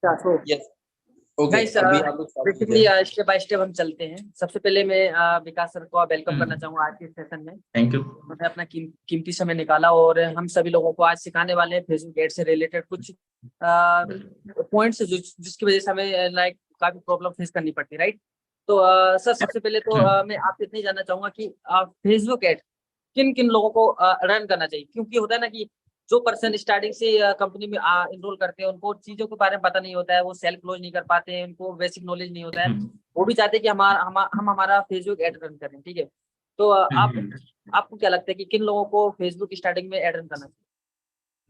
So yes okay guys, अभी आप लोग स्टार्ट बेसिकली कीजिए। स्टेप बाय स्टेप हम चलते हैं। सबसे पहले मैं विकास सर को वेलकम करना चाहूंगा आज के सेशन में। Thank you. उन्होंने अपना कीमती समय निकाला और हम सभी लोगों को आज सिखाने वाले हैं फेसबुक एड से रिलेटेड कुछ पॉइंट्स जिसकी वजह से हमें लाइक काफी प्रॉब्लम फेस करनी पड़ती है, राइट। तो सर सबसे पहले तो मैं आपसे इतना ही जानना चाहूंगा कि फेसबुक एड किन किन लोगों को रन करना चाहिए, क्योंकि होता है ना कि जो पर्सन स्टार्टिंग से कंपनी में इनरोल करते हैं उनको चीजों के बारे में पता नहीं होता है, वो सेल्फ क्लोज नहीं कर पाते हैं, उनको बेसिक नॉलेज नहीं होता है। वो भी चाहते हैं कि हम हमारा फेसबुक एड रन करें, ठीक है। तो आपको क्या लगता है कि किन लोगों को फेसबुक स्टार्टिंग में एड रन करना चाहिए?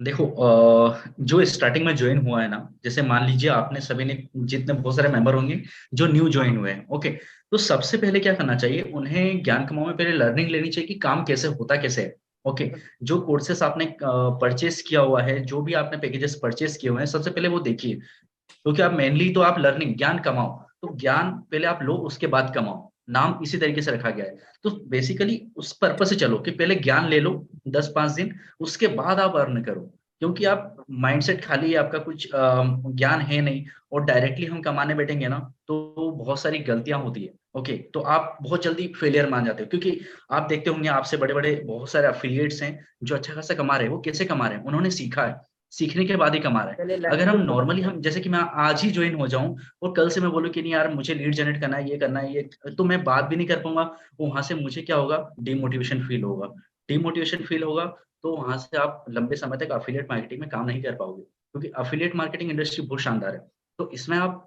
देखो जो स्टार्टिंग में ज्वाइन हुआ है ना, जैसे मान लीजिए आपने सभी ने, जितने बहुत सारे मेंबर होंगे जो न्यू ज्वाइन हुए हैं, ओके। तो सबसे पहले क्या करना चाहिए, उन्हें ज्ञान कमाओ में पहले लर्निंग लेनी चाहिए कि काम कैसे होता कैसे है, ओके। जो कोर्सेस आपने परचेस किया हुआ है, जो भी आपने पैकेजेस परचेस किए हुए हैं, सबसे पहले वो देखिए। क्योंकि आप मेनली तो आप लर्निंग ज्ञान कमाओ, तो ज्ञान पहले आप लो उसके बाद कमाओ, नाम इसी तरीके से रखा गया है। तो बेसिकली उस पर्पज से चलो कि पहले ज्ञान ले लो 10-5 दिन, उसके बाद आप अर्न करो। क्योंकि आप माइंडसेट खाली है, आपका कुछ ज्ञान है नहीं, और डायरेक्टली हम कमाने बैठेंगे ना, तो बहुत सारी गलतियां होती है, ओके। तो आप बहुत जल्दी फेलियर मान जाते हो, क्योंकि आप देखते होंगे आपसे बड़े बड़े बहुत सारे अफिलिएट्स हैं जो अच्छा खासा कमा रहे हैं। वो कैसे कमा रहे हैं, उन्होंने सीखा है, सीखने के बाद ही कमा रहा है। पहले अगर लर्निंग हम पे फोकस नॉर्मली, करें। हम जैसे कि मैं आज ही ज्वाइन हो जाऊं और कल से मैं बोलूं कि नहीं यार मुझे लीड जनरेट करना है, ये करना है, ये, तो मैं बात भी नहीं कर पाऊंगा। वहां से मुझे क्या होगा, डिमोटिवेशन फील होगा। डिमोटिवेशन फील होगा, तो वहां से आप लंबे समय तक अफिलिएट मार्केटिंग में काम नहीं कर पाओगे, क्योंकि अफिलिएट मार्केटिंग इंडस्ट्री बहुत शानदार है। तो इसमें आप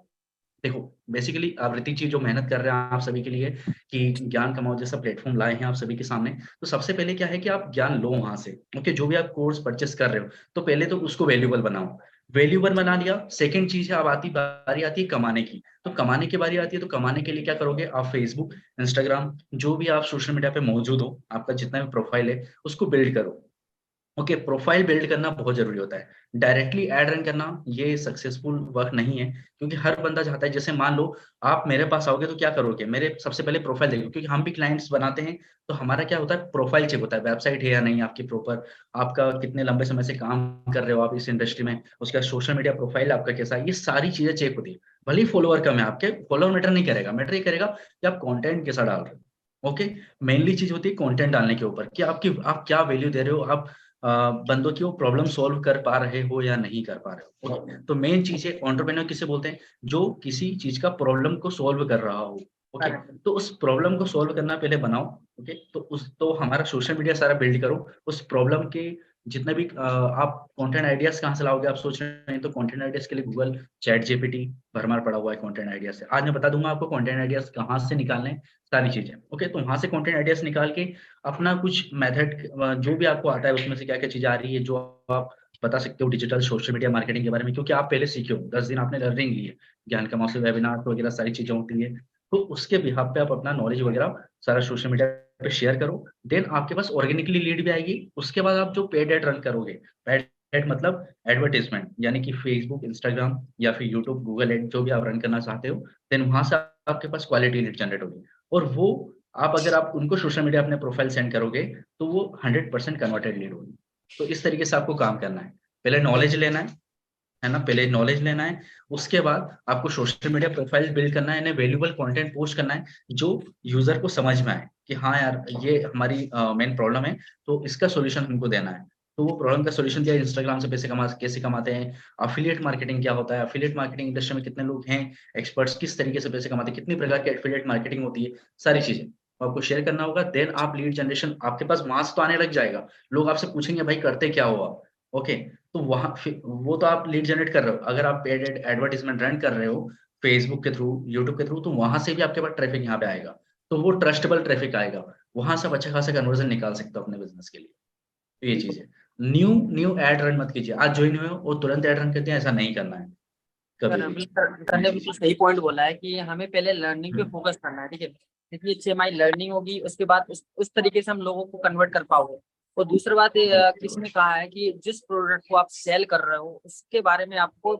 देखो, बेसिकली आप ऋतिक जी जो मेहनत कर रहे हैं आप सभी के लिए कि ज्ञान कमाओ जैसा प्लेटफॉर्म लाए हैं आप सभी के सामने, तो सबसे पहले क्या है कि आप ज्ञान लो वहां से, ओके। जो भी आप कोर्स परचेस कर रहे हो, तो पहले तो उसको वैल्यूबल बनाओ। वैल्यूबल बना लिया, सेकंड चीज है, अब बारी आती है कमाने की। तो कमाने की बारी आती है, तो कमाने के लिए क्या करोगे आप, फेसबुक, इंस्टाग्राम, जो भी आप सोशल मीडिया पे मौजूद हो, आपका जितना भी प्रोफाइल है उसको बिल्ड करो, ओके। प्रोफाइल बिल्ड करना बहुत जरूरी होता है। डायरेक्टली एड रन करना ये सक्सेसफुल वर्क नहीं है, क्योंकि हर बंदा चाहता है, जैसे मान लो आप मेरे पास आओगे तो क्या करोगे, मेरे सबसे पहले प्रोफाइल देखो, क्योंकि हम भी क्लाइंट्स बनाते हैं। तो हमारा क्या होता है, प्रोफाइल चेक होता है, वेबसाइट है या नहीं आपकी प्रॉपर, आपका कितने लंबे समय से काम कर रहे हो आप इस इंडस्ट्री में, उसका सोशल मीडिया प्रोफाइल आपका कैसा है, ये सारी चीजें चेक होती है। भले ही फॉलोअर कम है आपके, फॉलोअर मैटर नहीं करेगा, मैटर ये करेगा कि आप कंटेंट कैसा डाल रहे हो, ओके। मेनली चीज होती है कंटेंट डालने के ऊपर कि आप क्या वैल्यू दे रहे हो, आप बंदों की वो प्रॉब्लम सॉल्व कर पा रहे हो या नहीं कर पा रहे हो। ओके, तो मेन चीज है, एंटरप्रेन्योर किसे बोलते हैं, जो किसी चीज का प्रॉब्लम को सॉल्व कर रहा हो, ओके। तो उस प्रॉब्लम को सॉल्व करना पहले बनाओ, ओके। तो हमारा सोशल मीडिया सारा बिल्ड करो उस प्रॉब्लम के। जितने भी आप कंटेंट आइडियाज कहाँ से लाओगे, आप सोच रहे हैं, तो कंटेंट आइडियाज के लिए गूगल, चैट जीपीटी भरमार पड़ा हुआ है कंटेंट आइडियाज से। आज मैं बता दूंगा आपको कंटेंट आइडियाज कहाँ से निकालने हैं, सारी चीजें, ओके। तो वहां से कंटेंट आइडियाज निकाल के अपना कुछ मेथड, जो भी आपको आता है उसमें से क्या क्या चीजें आ रही है जो आप बता सकते हो डिजिटल सोशल मीडिया मार्केटिंग के बारे में, क्योंकि आप पहले सीखे हो, 10 दिन आपने लर्निंग ली है, ज्ञान कमाओ से वेबिनार वगैरह सारी चीजें होती है। तो उसके बिहाफ पे आप अपना नॉलेज वगैरह सारा सोशल मीडिया पे शेयर करो। देन आपके पास ऑर्गेनिकली लीड भी आएगी। उसके बाद आप जो पेड एड रन करोगे, पेड एड मतलब एडवर्टाइजमेंट, यानी कि फेसबुक, इंस्टाग्राम या फिर यूट्यूब, गूगल एड, जो भी आप रन करना चाहते हो, देन वहां से आपके पास क्वालिटी लीड जनरेट होगी। और वो आप अगर आप उनको सोशल मीडिया अपने प्रोफाइल सेंड करोगे, तो वो 100% कन्वर्टेड लीड होगी। तो इस तरीके से आपको काम करना है, पहले नॉलेज लेना है ना, पहले नॉलेज लेना है। उसके बाद आपको सोशल मीडिया प्रोफाइल बिल्ड करना है, वैल्यूबल कंटेंट पोस्ट करना है जो यूजर को समझ में आए कि हाँ यार ये हमारी मेन प्रॉब्लम है, तो इसका सॉल्यूशन हमको देना है। तो वो प्रॉब्लम का सॉल्यूशन दिया, इंस्टाग्राम से पैसे कैसे कमाते हैं, अफिलिएट मार्केटिंग क्या होता है, अफिलिएट मार्केटिंग इंडस्ट्री में कितने लोग हैं एक्सपर्ट्स, किस तरीके से पैसे कमाते हैं, कितनी प्रकार की अफिलिएट मार्केटिंग होती है, सारी चीजें आपको शेयर करना होगा। देन आप लीड जनरेशन, आपके पास मास तो आने लग जाएगा, लोग आपसे पूछेंगे भाई करते क्या हुआ, ओके। तो वहां वो तो आप लीड जनरेट कर रहे हो। अगर आप पेड एडवर्टीजमेंट रन कर रहे हो फेसबुक के थ्रू, यूट्यूब के थ्रू, तो वहां से भी आपके पास ट्रैफिक यहाँ पे आएगा, तो वो ट्रस्टेबल ट्रैफिक आएगा। वहां से आप अच्छा खासा कन्वर्जन निकाल सकते हो अपने बिजनेस के लिए। तो ये चीज है। न्यू न्यू एड रन मत कीजिए, आज ज्वाइन हुए हो और तुरंत एड रन करते हैं, ऐसा नहीं करना है कभी भी। सर ये ने चीज बिल्कुल सही पॉइंट बोला है कि हमें पहले लर्निंग पे फोकस करना है, ठीक है। जितनी अच्छी हमारी लर्निंग होगी उसके बाद उस तरीके से हम लोगों को कन्वर्ट कर पाओगे। और दूसरी बात किसी ने कहा है कि जिस प्रोडक्ट को आप सेल कर रहे हो उसके बारे में आपको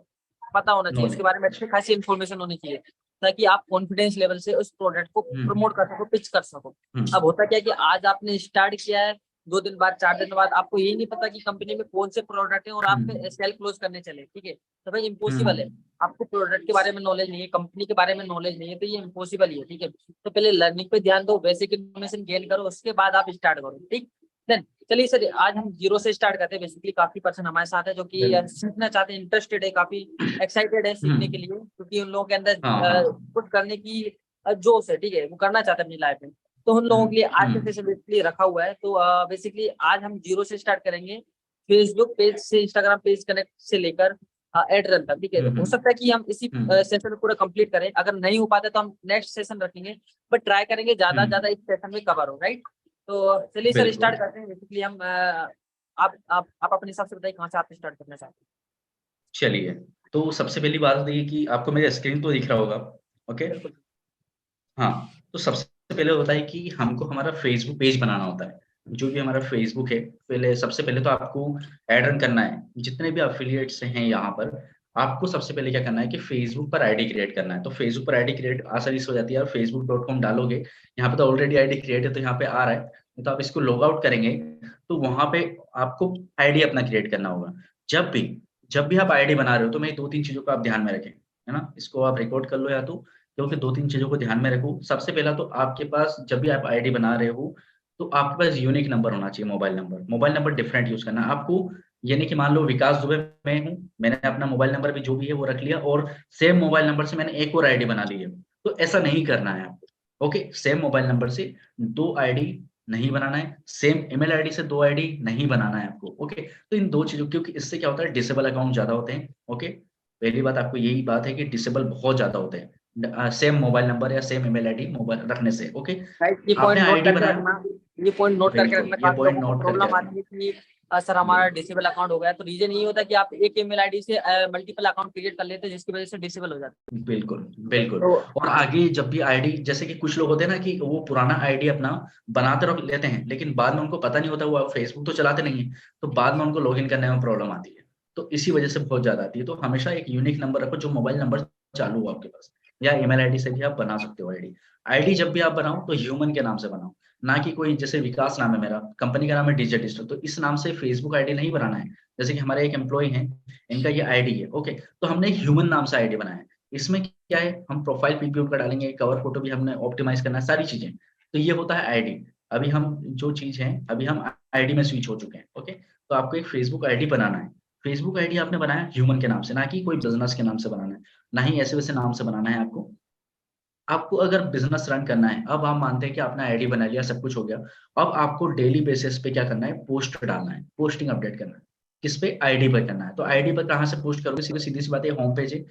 पता होना चाहिए, उसके नॉलेज। बारे में अच्छी खासी इन्फॉर्मेशन होनी चाहिए, ताकि आप कॉन्फिडेंस लेवल से उस प्रोडक्ट को प्रमोट कर सको, पिच कर सको। अब होता क्या है कि आज आपने स्टार्ट किया है, 2 दिन बाद, 4 दिन बाद आपको यही नहीं पता कि कंपनी में कौन से प्रोडक्ट है और आप हम्म, सेल क्लोज करने चले, ठीक है, तो भाई इम्पॉसिबल है। हम्म, आपको प्रोडक्ट के बारे में नॉलेज नहीं है, कंपनी के बारे में नॉलेज नहीं है, तो ये इम्पॉसिबल ही है, ठीक है। तो पहले लर्निंग पे ध्यान दो, बेसिक इन्फॉर्मेशन गेन करो, उसके बाद आप स्टार्ट करो, ठीक। देन चलिए सर, आज हम जीरो से स्टार्ट करते हैं। बेसिकली काफी पर्सन हमारे साथ है जो कि बिल्कुल। सीखना चाहते हैं, इंटरेस्टेड है, काफी एक्साइटेड है सीखने के हम्म, लिए, क्योंकि उन लोगों के अंदर हाँ हाँ, कुछ करने की जोश है, ठीक है, वो करना चाहते हैं अपनी लाइफ में। तो उन लोगों हम्म, के लिए आज का हम्म, सेशन बेसिकली रखा हुआ है। तो बेसिकली आज हम जीरो से स्टार्ट करेंगे, फेसबुक पेज से, इंस्टाग्राम पेज कनेक्ट से लेकर एड रन तक, ठीक है। तो हो सकता है कि हम इसी हम्म, सेशन में पूरा कंप्लीट करें, अगर नहीं हो पाता तो हम नेक्स्ट सेशन रखेंगे, बट ट्राई करेंगे ज्यादा हम्म, ज्यादा इस सेशन में कवर हो, राइट। तो चलिए सर बिल्कुल। स्टार्ट करते हैं। बेसिकली हम आप अपने हिसाब से बताइए कहाँ से आप स्टार्ट करना चाहते चलिए, तो सबसे पहली बात ये कि आपको मेरा स्क्रीन तो दिख रहा होगा, ओके। हैं। बिल्कुल। हाँ, तो सबसे पहले होता है कि हमको हमारा फेसबुक पेज बनाना होता है। जो भी हमारा फेसबुक है, पहले सबसे पहले तो आपको ऐड रन करना है। जितने भी एफिलिएट्स हैं यहाँ पर, आपको सबसे पहले क्या करना है कि फेसबुक पर आईडी क्रिएट करना है। तो फेसबुक पर आईडी क्रिएट आसानी से हो जाती है। आप facebook.com डालोगे, यहाँ पे तो ऑलरेडी आईडी क्रिएट है, तो यहाँ पे आ रहा है। तो आप इसको लॉग आउट करेंगे, तो वहाँ पे आपको आईडी अपना क्रिएट करना होगा। जब भी जब भी आप आईडी बना रहे हो, तो मैं 2-3 चीज़ों को आप ध्यान में रखें, है ना? इसको आप रिकॉर्ड कर लो या तो, क्योंकि 2-3 चीज़ों को ध्यान में रखो। सबसे पहला तो आपके पास जब भी आप आईडी बना रहे हो, तो आपके पास यूनिक नंबर होना चाहिए, mobile number. Mobile number different use करना है आपको। ये नहीं कि मान लो विकास दुबे मैं हूँ, मैंने अपना मोबाइल नंबर भी जो भी है वो रख लिया और सेम मोबाइल नंबर से मैंने एक और आईडी बना ली है। तो ऐसा नहीं करना है आपको, ओके? सेम मोबाइल नंबर से 2 आईडी नहीं बनाना है, सेम ईमेल आईडी से 2 आईडी नहीं बनाना है आपको, ओके? तो इन 2 चीज़ों, क्योंकि इससे क्या होता है, डिसेबल अकाउंट ज़्यादा होते हैं, ओके? पहली बात आपको यही बात है कि डिसेबल बहुत ज़्यादा होते हैं। सेम मोबाइल नंबर या सेम ईमेल आईडी मोबाइल रखने से, ओके? राइट, ये आपने पॉइंट नोट आईडी करके बनाया, रखना। ये पॉइंट नोट करके बिल्कुल, रखना, ये काफी पॉइंट लोगों को नोट करके प्रॉब्लम रखना, आती है कि सर हमारा बिल्कुल। डिसेबल अकाउंट हो गया। तो रीजन ये होता है कि आप एक ईमेल आईडी से मल्टीपल अकाउंट क्रिएट कर लेते हैं, जिसकी वजह से डिसेबल हो जाता बिल्कुल, है। बिल्कुल। तो और हाँ, आगे जब भी आईडी, जैसे कि कुछ लोग होते हैं ना कि वो पुराना आईडी अपना बनाते रख लेते हैं, लेकिन बाद में उनको पता नहीं होता, वो फेसबुक तो चलाते नहीं है, तो बाद में उनको लॉगिन करने में प्रॉब्लम आती है। तो इसी वजह से बहुत ज़्यादा आती है। तो हमेशा एक यूनिक नंबर रखो जो मोबाइल नंबर चालू हो आपके पास, या ईमेल आईडी से भी आप बना सकते हो आईडी। आईडी जब भी आप बनाओ तो ह्यूमन के नाम से बनाओ, ना कि कोई, जैसे विकास नाम है मेरा, कंपनी का नाम है डीजे डिजिटल, तो इस नाम से फेसबुक आईडी नहीं बनाना है। जैसे कि हमारे एक एम्प्लॉयी हैं, इनका ये आईडी है, ओके? तो हमने ह्यूमन नाम से आईडी बनाया है। इसमें क्या है, हम प्रोफाइल पिक भी उनका डालेंगे, कवर फोटो भी हमने ऑप्टिमाइज करना है, सारी चीजें। तो ये होता है आईडी। अभी हम जो चीज है, अभी हम आईडी में स्विच हो चुके हैं, ओके? तो आपको एक फेसबुक आईडी बनाना है। फेसबुक आईडी आपने बनाया ह्यूमन के नाम से, ना कि कोई बिजनेस के नाम से बनाना है, ना ही ऐसे वैसे नाम से बनाना है आपको। आपको अगर बिजनेस रन करना है, अब हम मानते हैं कि आपने आईडी बना लिया, सब कुछ हो गया। अब आपको डेली बेसिस पे क्या करना है, पोस्ट डालना है, पोस्टिंग अपडेट करना है। किस पे? आईडी पर करना है। तो आईडी पर कहाँ से पोस्ट करोगे? सीधी सीधी सी बात है, होम पेज है,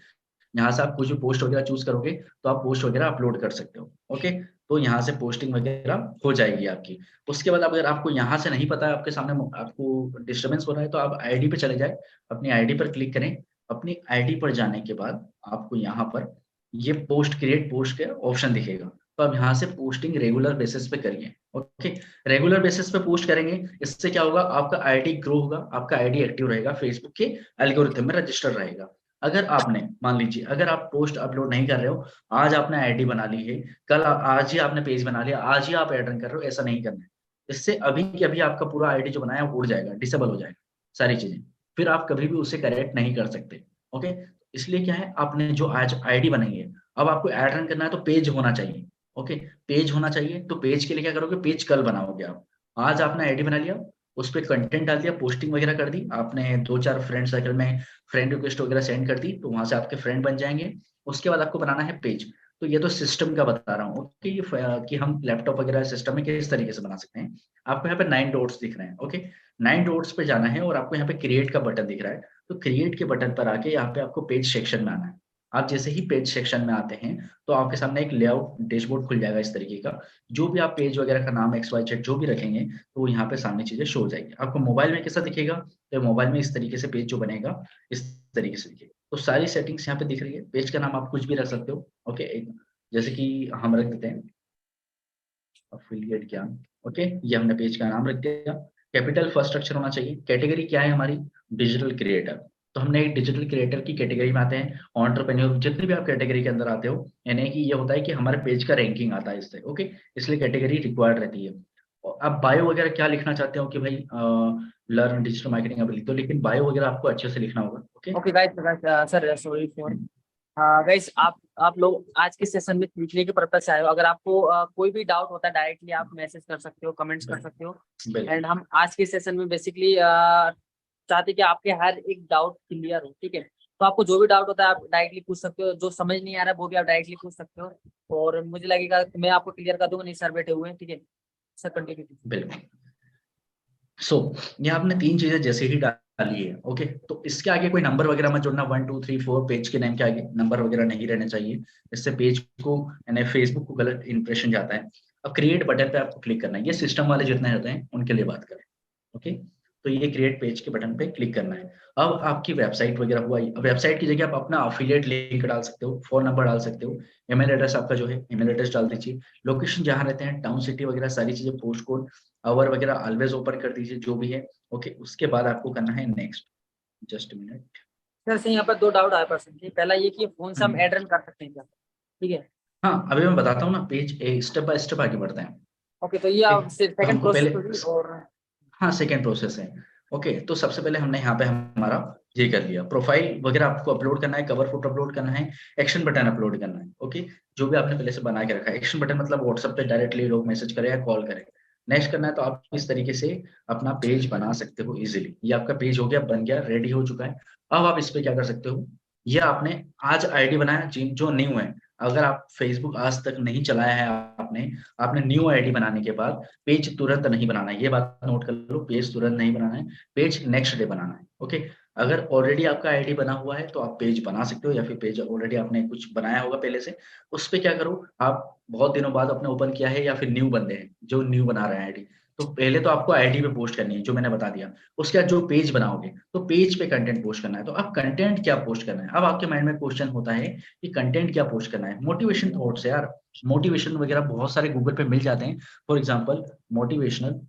यहाँ से आप कुछ भी पोस्ट वगैरह चूज़ करोगे, तो आप पोस्ट वगैरह अपलोड कर सकते हो, ओके? तो यहाँ से पोस्टिंग वगैरह हो जाएगी आपकी। उसके बाद अगर आपको यहाँ से नहीं पता है, आपके सामने आपको डिस्टर्बेंस हो रहा है, तो आप आईडी पे चले जाएँ, अपनी आईडी पर क्लिक करें। अपनी आईडी पर जाने के बाद आपको यहाँ पर ये पोस्ट क्रिएट पोस्ट का ऑप्शन दिखेगा। तो आप यहाँ से पोस्टिंग रेगुलर बेसिस पे करिए, ओके? रेगुलर बेसिस पे पोस्ट करेंगे, इससे क्या होगा, आपका आईडी ग्रो होगा, आपका आईडी एक्टिव रहेगा, फेसबुक के एल्गोरिथम में रजिस्टर रहेगा। अगर आपने, मान लीजिए अगर आप पोस्ट अपलोड नहीं कर रहे हो, आज आपने आईडी बना ली है, आज ही आपने पेज बना लिया, आज ही आप ऐड रन कर रहे हो, ऐसा नहीं करना है। इससे अभी के अभी आपका पूरा आईडी जो बनाया है वो उड़ जाएगा, डिसेबल हो जाएगा, सारी चीज़ें। फिर आप कभी भी उसे करेक्ट नहीं कर सकते, ओके? इसलिए क्या है, आपने जो आज आईडी बनाई है, अब आपको ऐड रन करना है तो पेज होना चाहिए, ओके? पेज होना चाहिए, तो पेज के लिए क्या करोगे, पेज कल बनाओगे आप। आज आपने आईडी बना लिया, उस पे कंटेंट डाल दिया, पोस्टिंग वगैरह कर दी, आपने 2-4 फ्रेंड सर्कल में फ्रेंड रिक्वेस्ट वगैरह सेंड कर दी, तो वहाँ से आपके फ्रेंड बन जाएँगे। उसके बाद आपको बनाना है पेज। तो ये तो सिस्टम का बता रहा हूँ, ओके? ये कि हम लैपटॉप वगैरह सिस्टम में किस तरीके से बना सकते हैं। आपको यहाँ पे 9 डॉट्स दिख रहे हैं, ओके? 9 डॉट्स पे जाना है और आपको यहाँ पे क्रिएट का बटन दिख रहा है। तो क्रिएट के बटन पर आके यहाँ पे आपको पेज सेक्शन में आना है। आप जैसे ही पेज सेक्शन में आते हैं, तो आपके सामने एक लेआउट डैशबोर्ड खुल जाएगा इस तरीके का। जो भी आप पेज वगैरह का नाम एक्स, वाई, जेड जो भी रखेंगे, तो वो यहाँ पे सामने चीज़ें शो हो जाएगी। आपको मोबाइल में कैसा दिखेगा? तो मोबाइल में इस तरीके से पेज जो बनेगा, इस तरीके से दिखेगा। तो सारी सेटिंग्स यहाँ पे दिख रही है। पेज का नाम आप कुछ भी रख सकते हो, ओके? एक जैसे कि हम रख देते हैं एफिलिएट ज्ञान, ओके? ये हमने पेज का नाम रख दिया। कैपिटल फर्स्ट स्ट्रक्चर होना चाहिए। कैटेगरी क्या है हमारी? Digital creator. तो हमने एक डिजिटल क्रिएटर की कैटेगरी में आते हैं, एंटरप्रेन्योर, जितने भी आप कैटेगरी के अंदर आते हो, यानी कि ये होता है कि हमारे पेज का रैंकिंग आता है इससे, ओके? इसलिए कैटेगरी रिक्वायर्ड रहती है। आप बायो वगैरह क्या लिखना चाहते हो कि भाई लर्न डिजिटल मार्केटिंग अब लिख दो, लेकिन बायो वगैरह आपको अच्छे से लिखना होगा। Okay okay guys, sir sorry for guys, आप लोग आज के सेशन में सीखने के पर्पज से आए हो। अगर आपको कोई भी डाउट होता है डायरेक्टली आप मैसेज कर सकते हो, कमेंट्स कर सकते हो। बिल्कुल एंड हम आज के सेशन में बेसिकली चाहते हैं कि आपके हर एक डाउट क्लियर हो, ठीक है। तो आपको जो भी डाउट होता है आप डायरेक्टली पूछ सकते हो, जो समझ नहीं आ रहा है वो भी आप डायरेक्टली पूछ सकते हो, और मुझे लगेगा कि मैं आपको क्लियर कर दूंगा। नहीं सर बैठे हुए हैं, ठीक है सर, कंटिन्यू कीजिए। बिल्कुल। सो ये आपने 3 चीजें जैसे ही डाली है, ओके, तो इसके आगे कोई नंबर वगैरह मत जोड़ना। 1 2 3 4 पेज के नेम के आगे नंबर वगैरह नहीं रहने चाहिए, इससे पेज को यानी फेसबुक को गलत इंप्रेशन जाता है। अब क्रिएट बटन पे आपको क्लिक करना है, ये सिस्टम वाले जितने होते हैं उनके लिए बात करें। ओके, तो ये क्रिएट पेज के बटन पे क्लिक करना है। अब आपकी वेबसाइट वगैरह हुआ, वेबसाइट की जगह आप अपना अफिलिएट लिंक डाल सकते हो, फोन नंबर डाल सकते हो, ईमेल एड्रेस आपका जो है ईमेल एड्रेस डाल दीजिए, लोकेशन जहाँ रहते हैं, टाउन सिटी वगैरह सारी चीजें, पोस्ट कोड, आवर वगैरह ऑलवेज ओपन कर दीजिए जो भी है। ओके, उसके बाद आपको करना है नेक्स्ट। Just minute. सर से यहाँ पर दो डाउट आया पर्सन की। पहला ये कि फोन से हम एड रन कर सकते हैं क्या, ठीक है। हाँ, अभी मैं बताता हूँ ना, page a step by step आगे बढ़ते हैं। ओके, तो ये ओके, आप तो सेकंड हमको पहले, प्रोसेस होगी। और हाँ सेकेंड प्रोसेस है। ओके, तो सबसे पहले हमने यहाँ पे हमारा ये कर लिया, प्रोफाइल वगैरह आपको अपलोड करना है, कवर फोटो अपलोड करना है, एक्शन बटन अपलोड करना है। ओके, जो भी आपने पहले से बना के रखा है, एक्शन बटन मतलब व्हाट्सएप पे डायरेक्टली लोग मैसेज करें या कॉल करें। नेक्स्ट करना है, तो आप इस तरीके से अपना पेज बना सकते हो इजीली। ये आपका पेज हो गया, बन गया, रेडी हो चुका है। अब आप इस पे क्या कर सकते हो, ये आपने आज आईडी बनाया, जो न्यू है, अगर आप फेसबुक आज तक नहीं चलाया है आपने, आपने न्यू आईडी बनाने के बाद पेज तुरंत नहीं बनाना है, ये बात नोट कर लो, पेज तुरंत नहीं बनाना है, पेज नेक्स्ट डे बनाना है। ओके, अगर ऑलरेडी आपका आईडी बना हुआ है तो आप पेज बना सकते हो, या फिर पेज ऑलरेडी आपने कुछ बनाया होगा पहले से, उस पे क्या करो, आप बहुत दिनों बाद आपने ओपन किया है या फिर न्यू बंदे हैं जो न्यू बना रहे हैं आईडी, तो पहले तो आपको आईडी पे पोस्ट करनी है जो मैंने बता दिया। उसके बाद जो पेज बनाओगे तो पेज पे कंटेंट पोस्ट करना है। तो अब कंटेंट क्या पोस्ट करना है, अब आपके माइंड में क्वेश्चन होता है कि कंटेंट क्या पोस्ट करना है। मोटिवेशन थॉट्स यार, मोटिवेशन वगैरह बहुत सारे गूगल पे मिल जाते हैं। फॉर एग्जाम्पल मोटिवेशनल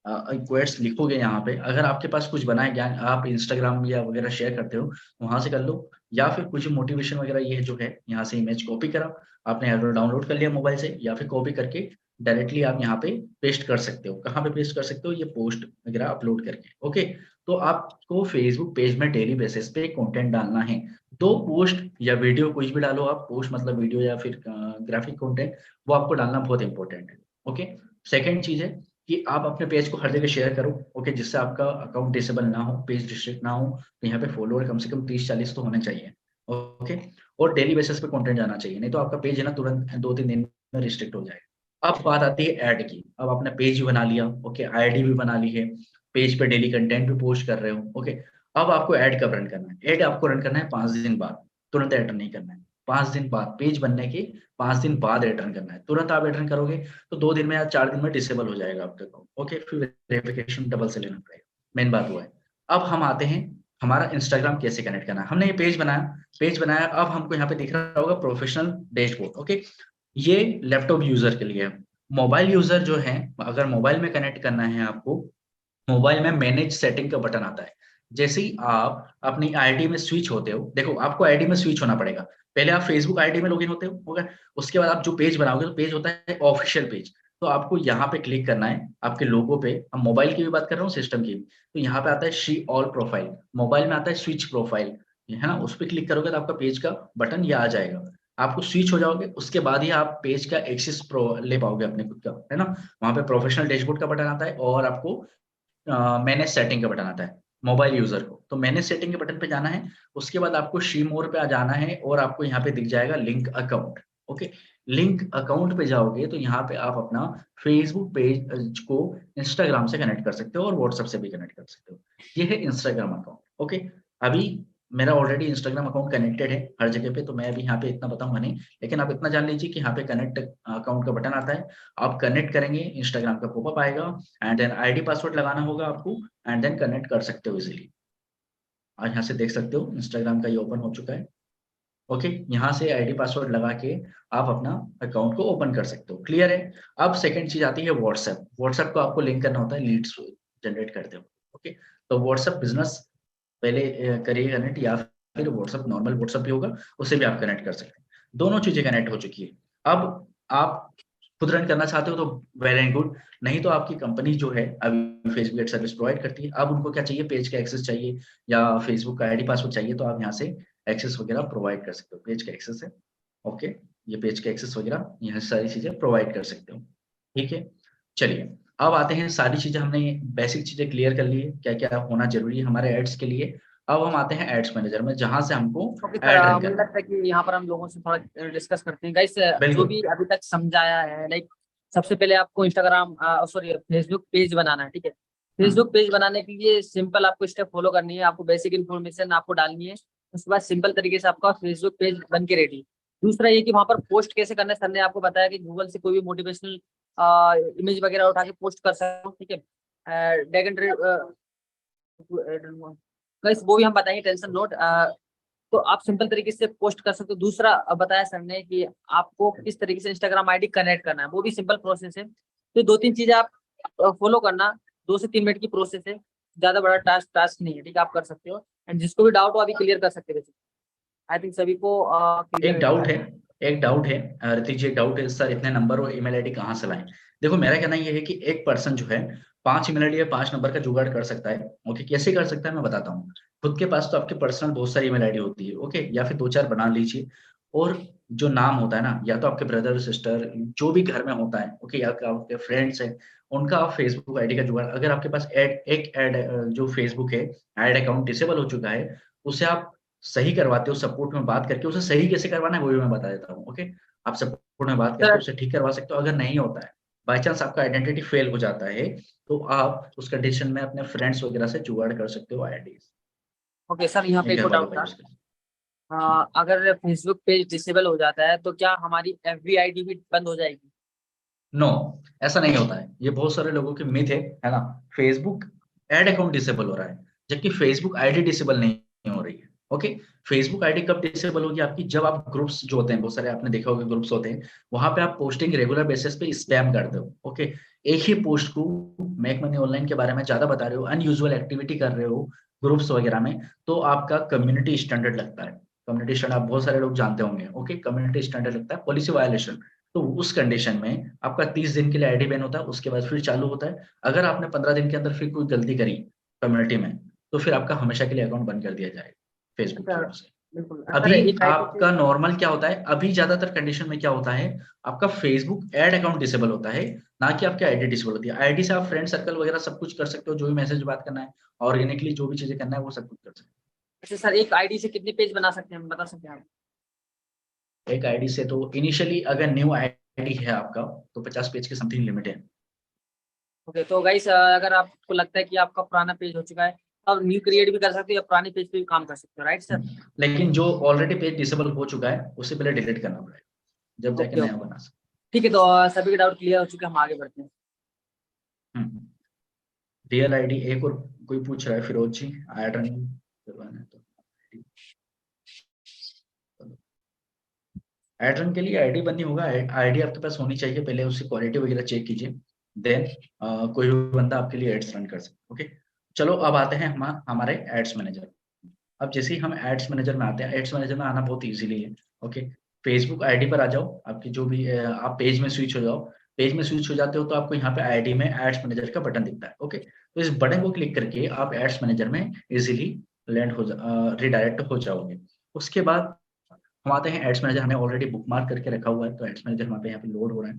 क्वेट्स लिखोगे यहाँ पे, अगर आपके पास कुछ बना है ज्ञान, आप इंस्टाग्राम या वगैरह शेयर करते हो वहां से कर लो, या फिर कुछ मोटिवेशन वगैरह ये जो है यहाँ से इमेज कॉपी करा, आपने डाउनलोड कर लिया मोबाइल से, या फिर कॉपी करके डायरेक्टली आप यहाँ पे पेस्ट कर सकते हो। कहाँ पे पेस्ट कर सकते हो, ये पोस्ट वगैरह अपलोड करके। ओके, तो आपको फेसबुक पेज में डेली बेसिस पे कंटेंट डालना है। 2 पोस्ट या वीडियो कुछ भी डालो आप, पोस्ट मतलब वीडियो या फिर ग्राफिक कंटेंट, वो आपको डालना बहुत इंपॉर्टेंट है। ओके, सेकेंड चीज है कि आप अपने पेज को हर जगह शेयर करो। ओके, जिससे आपका अकाउंट डिसेबल ना हो, पेज रिस्ट्रिक्ट ना हो, तो यहाँ पे फॉलोअर कम से कम 30-40 तो होने चाहिए। ओके, और डेली बेसिस पे कंटेंट जाना चाहिए, नहीं तो आपका पेज है ना तुरंत 2-3 दिन में रिस्ट्रिक्ट हो जाएगा। अब बात आती है ऐड की। अब आपने पेज भी बना लिया, ओके, आईडी भी बना ली है, पेज पे डेली कंटेंट भी पोस्ट कर रहे हो। ओके, अब आपको ऐड कब रन करना है, ऐड आपको रन करना है 5 दिन बाद, तुरंत ऐड नहीं करना है। 5 दिन बाद, पेज बनने के 5 दिन बाद ऐड रन करना है। तुरंत आप ऐड रन करोगे तो 2 दिन में या 4 दिन में डिसेबल हो जाएगा आपका अकाउंट। ओके, फिर वेरिफिकेशन डबल से लेना पड़ेगा, मेन बात वो है। अब हम आते हैं हमारा इंस्टाग्राम कैसे कनेक्ट करना है। हमने ये पेज बनाया, अब हमको यहाँ पे दिख रहा होगा प्रोफेशनल डैशबोर्ड। ओके, ये लैपटॉप यूजर के लिए है। मोबाइल यूजर जो है, अगर मोबाइल में कनेक्ट करना है आपको, मोबाइल में मैनेज सेटिंग का बटन आता है। जैसे ही आप अपनी आईडी में स्विच होते हो, देखो आपको आईडी में स्विच होना पड़ेगा। पहले आप फेसबुक आईडी में लॉगिन होते हो, होगा, उसके बाद आप जो पेज बनाओगे तो पेज होता है ऑफिशियल पेज। तो आपको यहाँ पे क्लिक करना है, आपके लोगो पे, हम मोबाइल की भी बात कर रहा हूँ, सिस्टम की भी। तो यहाँ पे आता है शी ऑल प्रोफाइल, मोबाइल में आता है स्विच प्रोफाइल, है ना, उस पर क्लिक करोगे तो आपका पेज का बटन ये आ जाएगा। आपको स्विच हो जाओगे, उसके बाद ही आप पेज का एक्सेस प्रो ले पाओगे अपने खुद का, है ना। वहां पे प्रोफेशनल डैशबोर्ड का बटन आता है और आपको मैनेज सेटिंग का बटन आता है मोबाइल यूजर को। तो मैनेज सेटिंग के बटन पे जाना है, उसके बाद आपको शी मोर पे आ जाना है और आपको यहाँ पे दिख जाएगा link account. Okay, link account पे जाओगे तो यहाँ पे आप अपना फेसबुक पेज को इंस्टाग्राम से कनेक्ट कर सकते हो और व्हाट्सएप से भी कनेक्ट कर सकते हो। ये है इंस्टाग्राम अकाउंट। ओके, अभी मेरा ऑलरेडी इंस्टाग्राम अकाउंट कनेक्टेड है हर जगह पे, तो मैं अभी यहाँ पे इतना बताऊंगा नहीं, लेकिन आप इतना जान लीजिए कि यहाँ पे कनेक्ट अकाउंट का बटन आता है। आप कनेक्ट करेंगे, इंस्टाग्राम का पॉपअप आएगा, एंड देन आईडी पासवर्ड लगाना होगा आपको, एंड देन कनेक्ट कर सकते हो इजीली। और यहाँ से देख सकते हो इंस्टाग्राम का ये ओपन हो चुका है। ओके, यहाँ से आईडी पासवर्ड लगा के आप अपना अकाउंट को ओपन कर सकते हो। क्लियर है। अब सेकंड चीज आती है व्हाट्सएप। व्हाट्सएप को आपको लिंक करना होता है लीड्स जनरेट करते हो। ओके, तो व्हाट्सएप बिजनेस पहले करिए कनेक्ट, या फिर व्हाट्सएप नॉर्मल व्हाट्सएप भी होगा, उससे भी आप कनेक्ट कर सकते हैं। दोनों चीजें कनेक्ट हो चुकी है। अब आप खुद रन करना चाहते हो तो वेल एंड गुड, नहीं तो आपकी कंपनी जो है अभी फेसबुक एड सर्विस प्रोवाइड करती है, अब उनको क्या चाहिए, पेज का एक्सेस चाहिए या फेसबुक का आईडी पासवर्ड चाहिए, तो आप यहाँ से एक्सेस वगैरह प्रोवाइड कर सकते हो। पेज का एक्सेस है, ओके, ये पेज का एक्सेस वगैरह यहाँ सारी चीजें प्रोवाइड कर सकते हो। ठीक है, चलिए अब आते हैं, सारी चीजें हमने बेसिक चीजें क्लियर कर ली है, क्या क्या होना जरूरी है हमारे एड्स के लिए। अब हम आते हैं एड्स मैनेजर में, जहां से हमको ओके एड सर, रन मुझे करना है। लगता है कि यहाँ पर हम लोगों से थोड़ा डिस्कस करते हैं गाइस। जो बिल्कुल। भी अभी तक समझाया है, लाइक सबसे पहले आपको इंस्टाग्राम सॉरी फेसबुक पेज बनाना है, ठीक है। फेसबुक पेज बनाने के लिए सिंपल आपको स्टेप फॉलो करनी है, आपको बेसिक इन्फॉर्मेशन आपको डालनी है, उसके बाद सिंपल तरीके से आपका फेसबुक पेज बन के रेडी। दूसरा ये कि वहाँ पर पोस्ट कैसे करना है, सर ने आपको बताया कि गूगल से कोई भी मोटिवेशनल इमेज वगैरह उठा के पोस्ट कर सकते हो, ठीक है। ड्रैग एंड गाइस वो भी हम बताएंगे, टेंशन नोट। तो आप सिंपल तरीके से पोस्ट कर सकते हो। दूसरा अब बताया सर ने कि आपको किस तरीके से इंस्टाग्राम आईडी कनेक्ट करना है, वो भी सिंपल प्रोसेस है। तो 2-3 चीजें आप फॉलो करना, 2 से 3 मिनट की प्रोसेस है, ज्यादा बड़ा टास्क नहीं है, ठीक है, आप कर सकते हो। एंड जिसको भी डाउट हो अभी क्लियर कर सकते हो। आई थिंक सभी को क्लियर एक है डाउट इसका। है, एक डाउट है ऋतिक जी, एक डाउट है सर, इतने नंबर और ईमेल आईडी कहाँ से लाएं? देखो मेरा कहना ये है कि एक पर्सन जो है 5 ईमेल आईडी या 5 नंबर का जुगाड़ कर सकता है। ओके, कैसे कर सकता है मैं बताता हूँ। खुद के पास तो आपके पर्सनल बहुत सारी ईमेल आईडी होती है, ओके, या फिर 2-4 बना लीजिए, और जो नाम होता है ना, या तो आपके ब्रदर सिस्टर जो भी घर में होता है, ओके, या आपके फ्रेंड्स है, उनका आप फेसबुक आईडी का जुगाड़, अगर आपके पास एक ऐड जो फेसबुक है ऐड अकाउंट डिसेबल हो चुका है, उसे आप सही करवाते हो सपोर्ट में बात करके। उसे सही कैसे करवाना है वो भी मैं बता देता हूँ, ओके। आप सपोर्ट में बात करके सर उसे ठीक करवा सकते हो। अगर नहीं होता है, बाय चांस आपका आइडेंटिटी फेल हो जाता है, तो आप उस कंडीशन में अपने फ्रेंड्स वगैरह से जुगाड़ कर सकते हो आईडी, ओके सर, यहाँ पे अपने एक घर और वालों डाउट का था। यूज कर। अगर फेसबुक पेज डिसेबल हो जाता है तो क्या हमारी एफबी आईडी भी बंद हो जाएगी? नो, ऐसा नहीं होता है, ये बहुत सारे लोगों की मिथ है ना। फेसबुक एड अकाउंट डिसेबल हो रहा है, जबकि फेसबुक आईडी डिसेबल नहीं हो रही है, ओके। फेसबुक आईडी कब डिसेबल होगी आपकी, जब आप ग्रुप्स जो होते हैं, बहुत सारे आपने देखा होगा ग्रुप्स होते हैं, वहां पे आप पोस्टिंग रेगुलर बेसिस पे स्पैम करते हो, ओके। एक ही पोस्ट को मेक मनी ऑनलाइन के बारे में ज्यादा बता रहे हो, अनयूजुअल एक्टिविटी कर रहे हो ग्रुप्स वगैरह में, तो आपका कम्युनिटी स्टैंडर्ड लगता है। कम्युनिटी स्टैंडर्ड आप बहुत सारे लोग जानते होंगे, ओके, कम्युनिटी स्टैंडर्ड लगता है, पॉलिसी वायलेशन। तो उस कंडीशन में आपका 30 दिन के लिए आईडी बैन होता है, उसके बाद फिर चालू होता है। अगर आपने 15 दिन के अंदर फिर कोई गलती करी कम्युनिटी में, तो फिर आपका हमेशा के लिए अकाउंट बंद कर दिया जाएगा फेसबुक की सर ओर से। बिल्कुल सर, अभी एक आईडी से। आपका नॉर्मल क्या होता है, अभी ज्यादातर कंडीशन में क्या होता है, आपका फेसबुक एड अकाउंट डिसेबल होता है, ना कि आपकी आईडी डिसेबल होती है। आईडी से आप फ्रेंड सर्कल वगैरह सब कुछ कर सकते हो, जो भी मैसेज बात करना है, ऑर्गेनिकली जो भी चीजें करना है वो सब कुछ कर सकते अच्छा सर, एक आईडी से कितने पेज बना सकते हैं, बता सकते हैं आप? हो। एक आईडी से तो इनिशियली अगर न्यू आईडी है आपका, तो 50 पेज की समथिंग लिमिट है। ओके, तो गाइस अगर आपको लगता है कि आपका पुराना पेज हो चुका है, तो आप न्यू क्रिएट भी कर सकते हो या पुराने पेज पे भी काम कर सकते हो, राइट सर? लेकिन जो ऑलरेडी पेज डिसेबल हो चुका है उससे पहले डिलीट करना पड़ेगा, जब जाके ओके नया ओके, बना सकते। ठीक है। तो सभी के डाउट क्लियर हो चुके हैं, हम आगे बढ़ते हैं। रियल आईडी एक और कोई पूछ रहा है, फिरोज जी, ऐड रनिंग करवाना है तो ऐड रन के लिए आईडी बननी होगा, आईडी आपके पास होनी चाहिए, पहले उसकी क्वालिटी वगैरह चेक कीजिए, देन कोई भी बंदा आपके लिए एड्स रन कर सकता है, ओके। चलो अब आते हैं हम हमारे एड्स मैनेजर। अब जैसे ही हम एड्स मैनेजर में आते हैं, एड्स मैनेजर में आना बहुत इजीली है, ओके। फेसबुक आईडी पर आ जाओ, आपकी जो भी आप पेज में स्विच हो जाओ। पेज में स्विच हो जाते हो तो आपको यहाँ पे आईडी में एड्स मैनेजर का बटन दिखता है, ओके। तो इस बटन को क्लिक करके आप एड्स मैनेजर में इजीली लैंड हो रिडायरेक्ट हो जाओगे। उसके बाद हम आते हैं एड्स मैनेजर, हमें ऑलरेडी बुकमार्क करके रखा हुआ है, तो एड्स मैनेजर हमारे यहाँ पे लोड हो रहा है।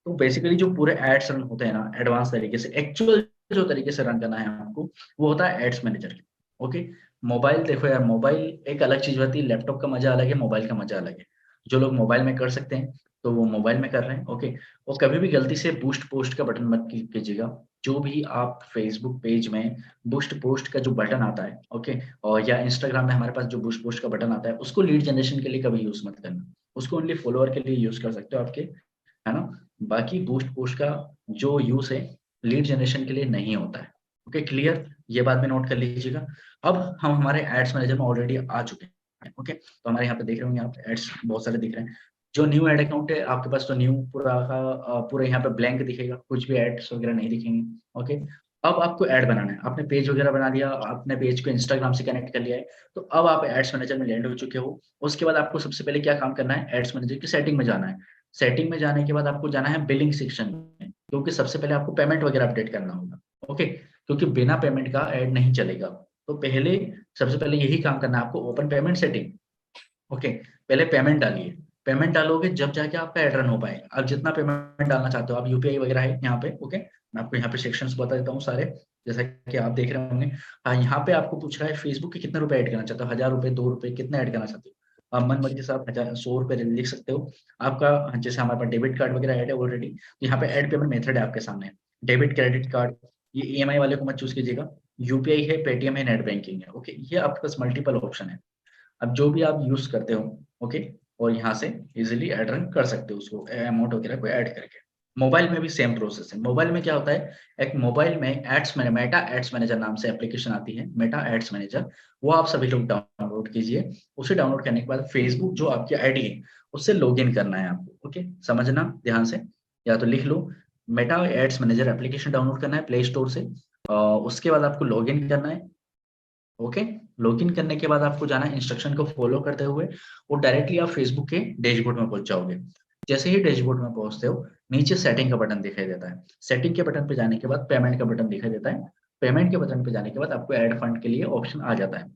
तो बेसिकली जो पूरे एड्स रन होते हैं ना एडवांस तरीके से, एक्चुअल जो तरीके से रन करना है आपको, वो होता है एड्स मैनेजर, ओके। मोबाइल देखो यार, मोबाइल एक अलग चीज होती है, लैपटॉप का मजा अलग है, मोबाइल का मजा अलग है। जो लोग मोबाइल में कर सकते हैं तो वो मोबाइल में कर रहे हैं, ओके। और कभी भी गलती से बूस्ट पोस्ट का बटन मत क्लिक कीजिएगा। जो भी आप फेसबुक पेज में बूस्ट पोस्ट का जो बटन आता है, ओके, और या इंस्टाग्राम में हमारे पास जो बूस्ट पोस्ट का बटन आता है, उसको लीड जनरेशन के लिए कभी यूज मत करना। उसको ओनली फॉलोअर के लिए यूज कर सकते हो आपके, है ना। बाकी बूस्ट पोस्ट का जो यूज है लीड जनरेशन के लिए नहीं होता है, ओके, क्लियर, ये बात में नोट कर लीजिएगा। अब हम हमारे एड्स मैनेजर में ऑलरेडी आ चुके हैं, ओके। तो हमारे यहाँ पे देख रहे होंगे आप, एड्स बहुत सारे दिख रहे हैं। जो न्यू एड अकाउंट है आपके पास, तो न्यू पूरा का पूरा यहाँ पे ब्लैंक दिखेगा, कुछ भी एड्स वगैरह नहीं दिखेंगे, ओके। अब आपको ऐड बनाना है, आपने पेज वगैरह बना लिया, आपने पेज को इंस्टाग्राम से कनेक्ट कर लिया है, तो अब आप एड्स मैनेजर में लैंड हो चुके हो। उसके बाद आपको सबसे पहले क्या काम करना है, एड्स मैनेजर की सेटिंग में जाना है। सेटिंग में जाने के बाद आपको जाना है बिलिंग सेक्शन में, क्योंकि सबसे पहले आपको पेमेंट वगैरह अपडेट करना होगा। ओके, क्योंकि बिना पेमेंट का ऐड नहीं चलेगा। तो पहले सबसे पहले यही काम करना है आपको, ओपन पेमेंट सेटिंग। ओके, पहले पेमेंट डालिए। पेमेंट डालोगे जब जाके आपका ऐड रन हो पाए। आप जितना पेमेंट डालना चाहते हो, आप यूपीआई वगैरह है यहाँ पे। ओके, मैं आपको यहाँ पे सेक्शंस बता देता हूँ सारे, जैसा कि आप देख रहे होंगे। हाँ, यहाँ पे आपको पूछ रहा है फेसबुक के कितने रुपए ऐड करना चाहते हो, 1000 रुपए, 2 रुपए, कितने ऐड करना चाहते हो। आप मन मर्जी से आप 100 रुपए लिख सकते हो। आपका जैसे हमारे पास डेबिट कार्ड वगैरह ऐड है ऑलरेडी, तो यहाँ पे ऐड पेमेंट मेथड है आपके सामने, डेबिट क्रेडिट कार्ड। ये ईएमआई वाले को मत चूज कीजिएगा, यूपीआई है, पेटीएम है, नेट बैंकिंग है। ओके, ये आपके पास मल्टीपल ऑप्शन है। अब जो भी आप यूज करते हो, ओके, और यहाँ से इजीली ऐड रन कर सकते हो उसको, अमाउंट वगैरह को ऐड करके। मोबाइल में भी सेम प्रोसेस है। मोबाइल में क्या होता है, एक मोबाइल में ads manager, Meta ads manager नाम से एप्लीकेशन आती है, मेटा एड्स मैनेजर। वो आप सभी लोग डाउनलोड कीजिए। उसे डाउनलोड करने के बाद फेसबुक जो आपकी आईडी है उससे लॉगिन करना है आपको। ओके, समझना ध्यान से, या तो लिख लो, Meta ads manager application download करना है प्ले स्टोर से। उसके बाद आपको लॉगिन करना है। ओके, लॉगिन करने के बाद आपको जाना है इंस्ट्रक्शन को फॉलो करते हुए, और डायरेक्टली आप फेसबुक के डैशबोर्ड में पहुंच जाओगे। जैसे ही डैशबोर्ड में पहुंचते हो, नीचे सेटिंग का बटन दिखाई देता है। सेटिंग के बटन पे जाने के बाद पेमेंट का बटन दिखाई देता है। पेमेंट के बटन पे जाने के बाद आपको ऐड फंड के लिए ऑप्शन आ जाता है,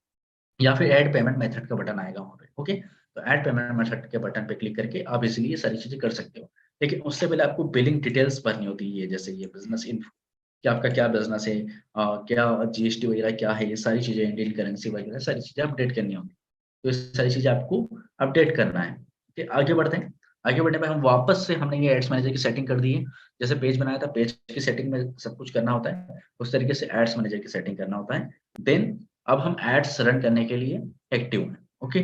या फिर ऐड पेमेंट मेथड का बटन आएगा वहाँ पे। ओके, तो ऐड पेमेंट मेथड के बटन पे क्लिक करके आप इजिली ये सारी चीजें कर सकते हो। लेकिन उससे पहले आपको बिलिंग डिटेल्स भरनी होती है, जैसे ये बिजनेस इन्फो, कि आपका क्या बिजनेस है, क्या जीएसटी वगैरह क्या है, ये सारी चीजें, इंडियन करेंसी वगैरह सारी चीजें अपडेट करनी होगी। तो ये सारी चीजें आपको अपडेट करना है। ठीक है, आगे बढ़ते हैं। आगे बढ़ने पे हम वापस से, हमने ये एड्स मैनेजर की सेटिंग कर दी है। जैसे पेज बनाया था, पेज की सेटिंग में सब कुछ करना होता है, उस तरीके से एड्स मैनेजर की सेटिंग करना होता है। देन अब हम एड्स रन करने के लिए एक्टिव हैं। ओके,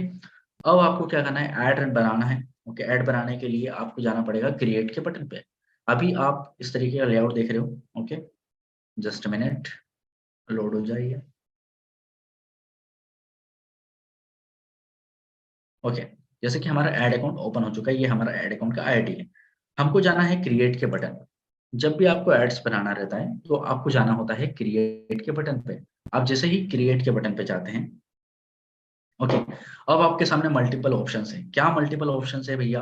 अब आपको क्या करना है, एड बनाना है। ओके, ऐड बनाने के लिए आपको जाना पड़ेगा क्रिएट के बटन पे। अभी आप इस तरीके का लेआउट देख रहे हो। ओके, जस्ट मिनट, लोड हो जाइए। ओके, जैसे कि हमारा ऐड अकाउंट ओपन हो चुका है, ये हमारा ऐड अकाउंट का आईडी है। हमको जाना है क्रिएट के बटन। जब भी आपको एड्स बनाना रहता है तो आपको जाना होता है क्रिएट के बटन पे। आप जैसे ही क्रिएट के बटन पे जाते हैं, ओके, अब आपके सामने मल्टीपल ऑप्शंस हैं। क्या मल्टीपल ऑप्शंस है भैया,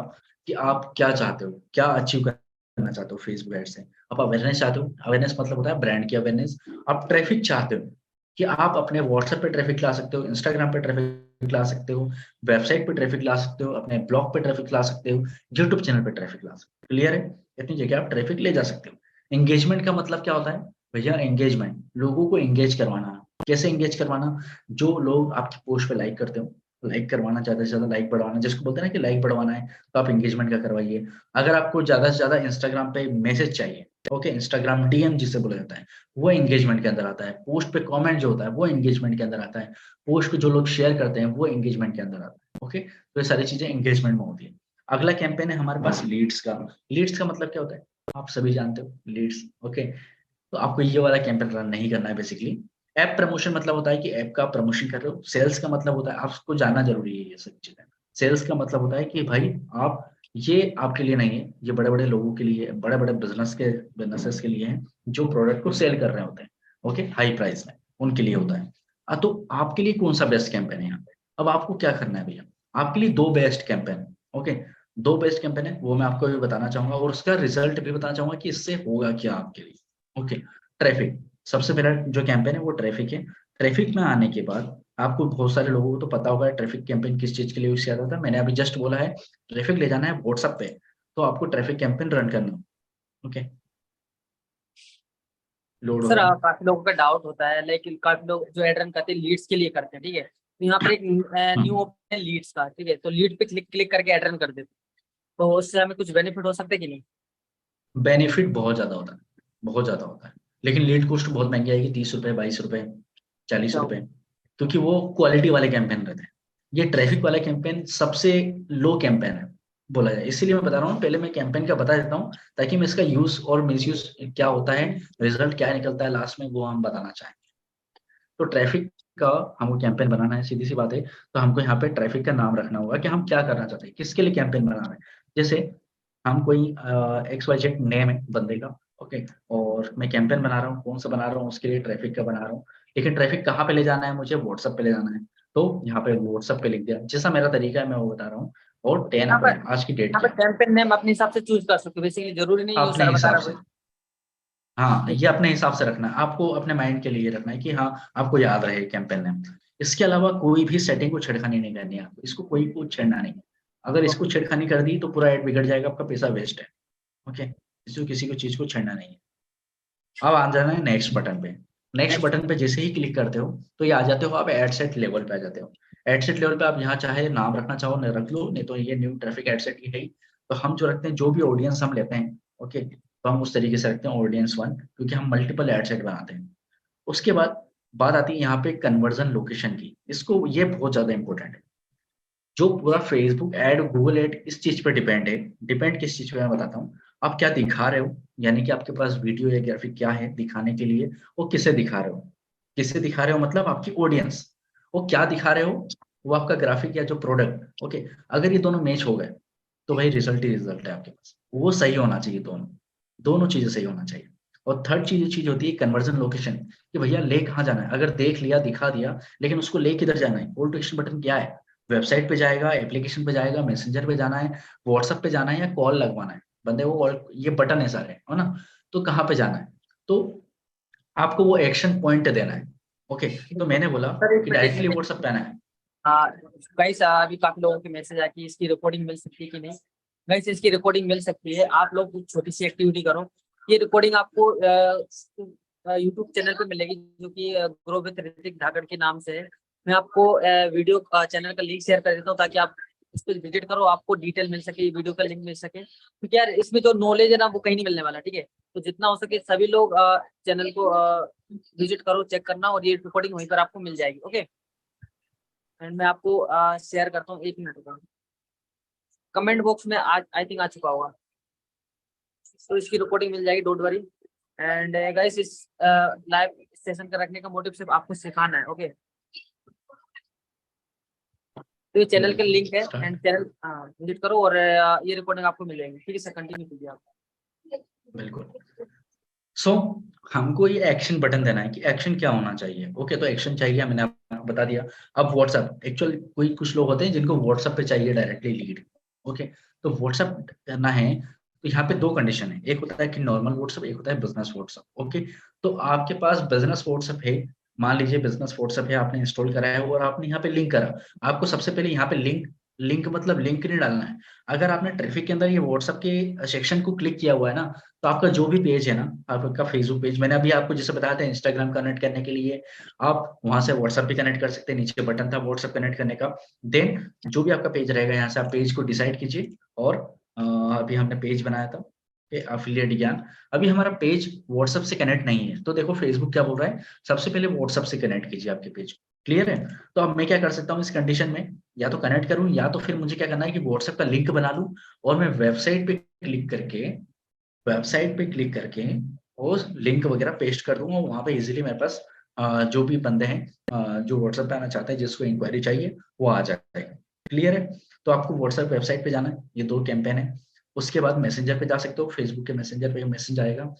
कि आप क्या चाहते हो, क्या अचीव करना चाहते हो फेसबुक एड से। आप अवेयरनेस चाहते हो, अवेयरनेस मतलब होता है ब्रांड की अवेयरनेस। आप ट्रैफिक चाहते हो, कि आप अपने व्हाट्सएप पे ट्रैफिक ला सकते हो, इंस्टाग्राम पे ट्रैफिक ला सकते हो, वेबसाइट पे ट्रैफिक ला सकते हो, अपने ब्लॉग पे ट्रैफिक ला सकते हो, यूट्यूब चैनल पे ट्रैफिक ला सकते हो। क्लियर है, इतनी जगह आप ट्रैफिक ले जा सकते हो। एंगेजमेंट का मतलब क्या होता है भैया, एंगेजमेंट, लोगों को एंगेज करवाना। कैसे एंगेज करवाना, जो लोग आपकी पोस्ट पे लाइक करते हो, लाइक करवाना, ज्यादा से ज्यादा लाइक बढ़वाना, जिसको बोलते हैं ना कि लाइक बढ़वाना है, तो आप एंगेजमेंट का करवाइए। अगर आपको ज्यादा से ज्यादा इंस्टाग्राम पे मैसेज चाहिए, ओके, इंस्टाग्राम डीएम जिसे बोला जाता है, वो एंगेजमेंट के अंदर आता है। पोस्ट पे कमेंट जो होता है वो एंगेजमेंट के अंदर आता है। पोस्ट को जो लोग शेयर करते हैं वो एंगेजमेंट के अंदर आता है। ओके, तो ये सारी चीजें एंगेजमेंट में होती है। अगला कैंपेन है हमारे पास लीड्स का। लीड्स का मतलब क्या होता है, आप सभी जानते हो, लीड्स। ओके, तो आपको ये वाला कैंपेन रन नहीं करना है बेसिकली। ऐप प्रमोशन मतलब होता है कि ऐप का प्रमोशन कर रहे हो। सेल्स का मतलब होता है, आपको जानना जरूरी है ये सब चीजें। सेल्स का मतलब होता है कि भाई आप, ये आपके लिए नहीं है, ये बड़े बड़े लोगों के लिए, बड़े बड़े बिजनेसेस के लिए है, जो प्रोडक्ट को सेल कर रहे होते हैं, ओके, हाई प्राइस में, उनके लिए होता है। तो आपके लिए कौन सा बेस्ट कैंपेन है यहाँ पे। अब आपको क्या करना है भैया, आपके लिए दो बेस्ट कैंपेन है। ओके, दो बेस्ट कैंपेन है, वो मैं आपको भी बताना चाहूंगा, और उसका रिजल्ट भी बताना चाहूंगा कि इससे होगा क्या आपके लिए। ओके, ट्रैफिक, सबसे पहला जो कैंपेन है वो ट्रैफिक है। ट्रैफिक में आने के बाद आपको, बहुत सारे लोगों को तो पता होगा ट्रैफिक कैंपेन किस चीज के लिए यूज किया जाता है। मैंने अभी जस्ट बोला है, ट्रैफिक ले जाना है व्हाट्सएप पे, तो आपको ट्रैफिक कैंपेन रन करना। ओके, लोड हो सर रहा है। काफी लोगों का डाउट होता है, लेकिन काफी लोग जो एड रन करते हैं लीड्स के लिए करते हैं, ठीक है। तो यहाँ पर एक न्यू हम्म, ऑप्शन है लीड्स का, ठीक है, तो लीड पे क्लिक क्लिक करके एड रन कर देते हैं। तो उससे हमें कुछ बेनिफिट हो सकता है कि नहीं? बेनिफिट बहुत ज्यादा होता है, बहुत ज्यादा होता है। लेकिन लीड कॉस्ट बहुत महंगी आएगी, 30 रुपए, 22 रुपए, चालीस अच्छा। रुपए क्योंकि वो क्वालिटी वाले कैंपेन रहते हैं। ये ट्रैफिक वाला कैंपेन सबसे लो कैंपेन है बोला जाए, इसीलिए मैं बता रहा हूँ। पहले मैं कैंपेन का बता देता हूँ, ताकि मैं इसका यूज और मिसयूज क्या होता है, रिजल्ट क्या निकलता है लास्ट में, वो हम बताना चाहेंगे। तो ट्रैफिक का हमको कैंपेन बनाना है, सीधी सी बात है। तो हमको यहाँ पे ट्रैफिक का नाम रखना होगा कि हम क्या करना चाहते हैं, किसके लिए कैंपेन बना रहे हैं। जैसे हम कोई XYZ नेम है बंदे का, ओके, और मैं कैंपेन बना रहा हूँ, कौन सा बना रहा हूँ, उसके लिए ट्रैफिक का बना रहा हूँ। लेकिन ट्रैफिक कहाँ पे ले जाना है, मुझे व्हाट्सएप पे ले जाना है। तो यहाँ पे व्हाट्सएप पे लिख दिया, जैसा मेरा तरीका है मैं वो बता रहा हूँ। और 10 यहाँ पर अप्रैल आज की डेट यहाँ की पर कैंपेन नेम अपने हिसाब से चूज कर सकते हो, बेसिकली जरूरी नहीं है अपने सर बता हिसाब रहा से। कोई। हाँ, ये अपने हिसाब से रखना है, आपको अपने माइंड के लिए रखना है कि हाँ आपको याद रहे कैंपेन नेम। इसके अलावा कोई भी सेटिंग को छेड़खानी नहीं करनी है आपको, इसको कोई को छेड़ना नहीं। अगर इसको छेड़खानी कर दी तो पूरा ऐड बिगड़ जाएगा, आपका पैसा वेस्ट है। ओके, इसको किसी को चीज को छेड़ना नहीं है। अब आ जाना है नेक्स्ट बटन पे। Next next. बटन पे जैसे ही क्लिक करते हो तो ये आ जाते हो आप एड सेट लेवल पे आ जाते हो। एड सेट लेवल पे आप यहाँ चाहे नाम रखना चाहो न रख लो, नहीं तो ये न्यू ट्रैफिक एड सेट की है ही। तो हम जो रखते हैं, जो भी ऑडियंस हम लेते हैं, ओके, तो हम उस तरीके से रखते हैं ऑडियंस 1, क्योंकि हम मल्टीपल एड सेट बनाते हैं। उसके बाद बात आती है यहाँ पे कन्वर्जन लोकेशन की। इसको ये बहुत ज्यादा इंपॉर्टेंट है। जो पूरा फेसबुक एड, गूगल एड इस चीज पे डिपेंड है। डिपेंड किस चीज पे मैं बताता हूँ। आप क्या दिखा रहे हो, यानी कि आपके पास वीडियो या ग्राफिक क्या है दिखाने के लिए, वो किसे दिखा रहे हो। किसे दिखा रहे हो मतलब आपकी ऑडियंस। वो क्या दिखा रहे हो, वो आपका ग्राफिक या जो प्रोडक्ट। ओके, अगर ये दोनों मैच हो गए तो भाई रिजल्ट ही रिजल्ट है आपके पास। वो सही होना चाहिए, दोनों दोनों चीजें सही होना चाहिए। और थर्ड चीज होती है कन्वर्जन लोकेशन, कि भैया ले कहाँ जाना है। अगर देख लिया, दिखा दिया, लेकिन उसको ले किधर जाना है। कॉल टू एक्शन बटन क्या है, वेबसाइट पे जाएगा, एप्लीकेशन पे जाएगा, मैसेंजर पे जाना है, व्हाट्सएप पे जाना है, या कॉल लगवाना है बंदे को, ये बटन है सारे, है ना। तो कहाँ पे जाना है, तो आपको वो एक्शन पॉइंट देना है। ओके, तो मैंने बोला सर कि इसमें डायरेक्टली व्हाट्सएप पे आना है। हाँ गाइस, अभी काफी लोगों के मैसेज आया कि इसकी रिकॉर्डिंग मिल सकती है कि नहीं। गाइस इसकी रिकॉर्डिंग मिल सकती है, आप लोग कुछ छोटी सी एक्टिविटी करो। ये रिकॉर्डिंग आपको यूट्यूब चैनल पे मिलेगी, जो कि ग्रो विद ऋतिक धाकड़ के नाम से है। मैं आपको वीडियो चैनल का लिंक शेयर कर देता हूँ, ताकि आप इस पर विजिट करो, आपको डिटेल मिल सके, वीडियो का लिंक मिल सके। क्योंकि यार इसमें जो नॉलेज है ना, वो कहीं नहीं मिलने वाला, ठीक है। तो जितना हो सके सभी लोग चैनल को विजिट करो, चेक करना, और ये रिकॉर्डिंग वहीं पर आपको मिल जाएगी। ओके, एंड मैं आपको शेयर करता हूँ, 1 मिनट का। कमेंट बॉक्स में आज आई थिंक आ चुका होगा, तो इसकी रिकॉर्डिंग मिल जाएगी, डोंट वरी। एंड गाइस इस लाइव सेशन का रखने का मोटिव सिर्फ आपको सिखाना है। ओके, तो ये चैनल का लिंक है, एंड चैनल विजिट करो, और ये रिकॉर्डिंग आपको मिलेगी। ठीक है सर, कंटिन्यू कीजिए आप। बिल्कुल। सो हमको ये एक्शन बटन देना है कि एक्शन क्या होना चाहिए। ओके, तो एक्शन चाहिए, मैंने आपको बता दिया। अब व्हाट्सएप, एक्चुअल कोई कुछ लोग होते हैं जिनको व्हाट्सएप पे चाहिए डायरेक्टली लीड। ओके, तो व्हाट्सएप करना है तो यहाँ पे 2 कंडीशन है। एक होता है कि नॉर्मल व्हाट्सएप, एक होता है बिजनेस व्हाट्सएप। ओके, तो आपके पास बिजनेस व्हाट्सएप है, मान लीजिए बिजनेस व्हाट्सएप है, आपने इंस्टॉल करा है और आपने यहाँ पे लिंक करा। आपको सबसे पहले यहाँ पे लिंक लिंक मतलब लिंक नहीं डालना है। अगर आपने ट्रैफिक के अंदर ये व्हाट्सएप के सेक्शन को क्लिक किया हुआ है ना, तो आपका जो भी पेज है ना, आपका फेसबुक पेज, मैंने अभी आपको जैसे बताया था इंस्टाग्राम कनेक्ट करने के लिए आप वहां से व्हाट्सएप भी कनेक्ट कर सकते हैं, नीचे बटन था व्हाट्सएप कनेक्ट करने का। देन जो भी आपका पेज रहेगा, यहाँ से आप पेज को डिसाइड कीजिए। और अभी हमने पेज बनाया था एफिलिएट ज्ञान। अभी हमारा पेज व्हाट्सएप से कनेक्ट नहीं है, तो देखो फेसबुक क्या बोल रहा है, सबसे पहले व्हाट्सएप से कनेक्ट कीजिए आपके पेज को। क्लियर है। तो अब मैं क्या कर सकता हूँ इस कंडीशन में, या तो कनेक्ट करूं, या तो फिर मुझे क्या करना है कि व्हाट्सएप का लिंक बना लूं, और मैं वेबसाइट पे क्लिक करके वो लिंक वगैरह पेस्ट कर दूंगा। वहां पे इजीली मेरे पास जो भी बंदे हैं जो व्हाट्सएप पे आना चाहते हैं, जिसको इंक्वायरी चाहिए, वो आ जाएगा। क्लियर है। तो आपको व्हाट्सएप वेबसाइट पे जाना है, ये 2 कैंपेन है। उसके बाद मैसेंजर पे जा सकते हो, फेसबुक के मैसेंजर पे मैसेज आएगा।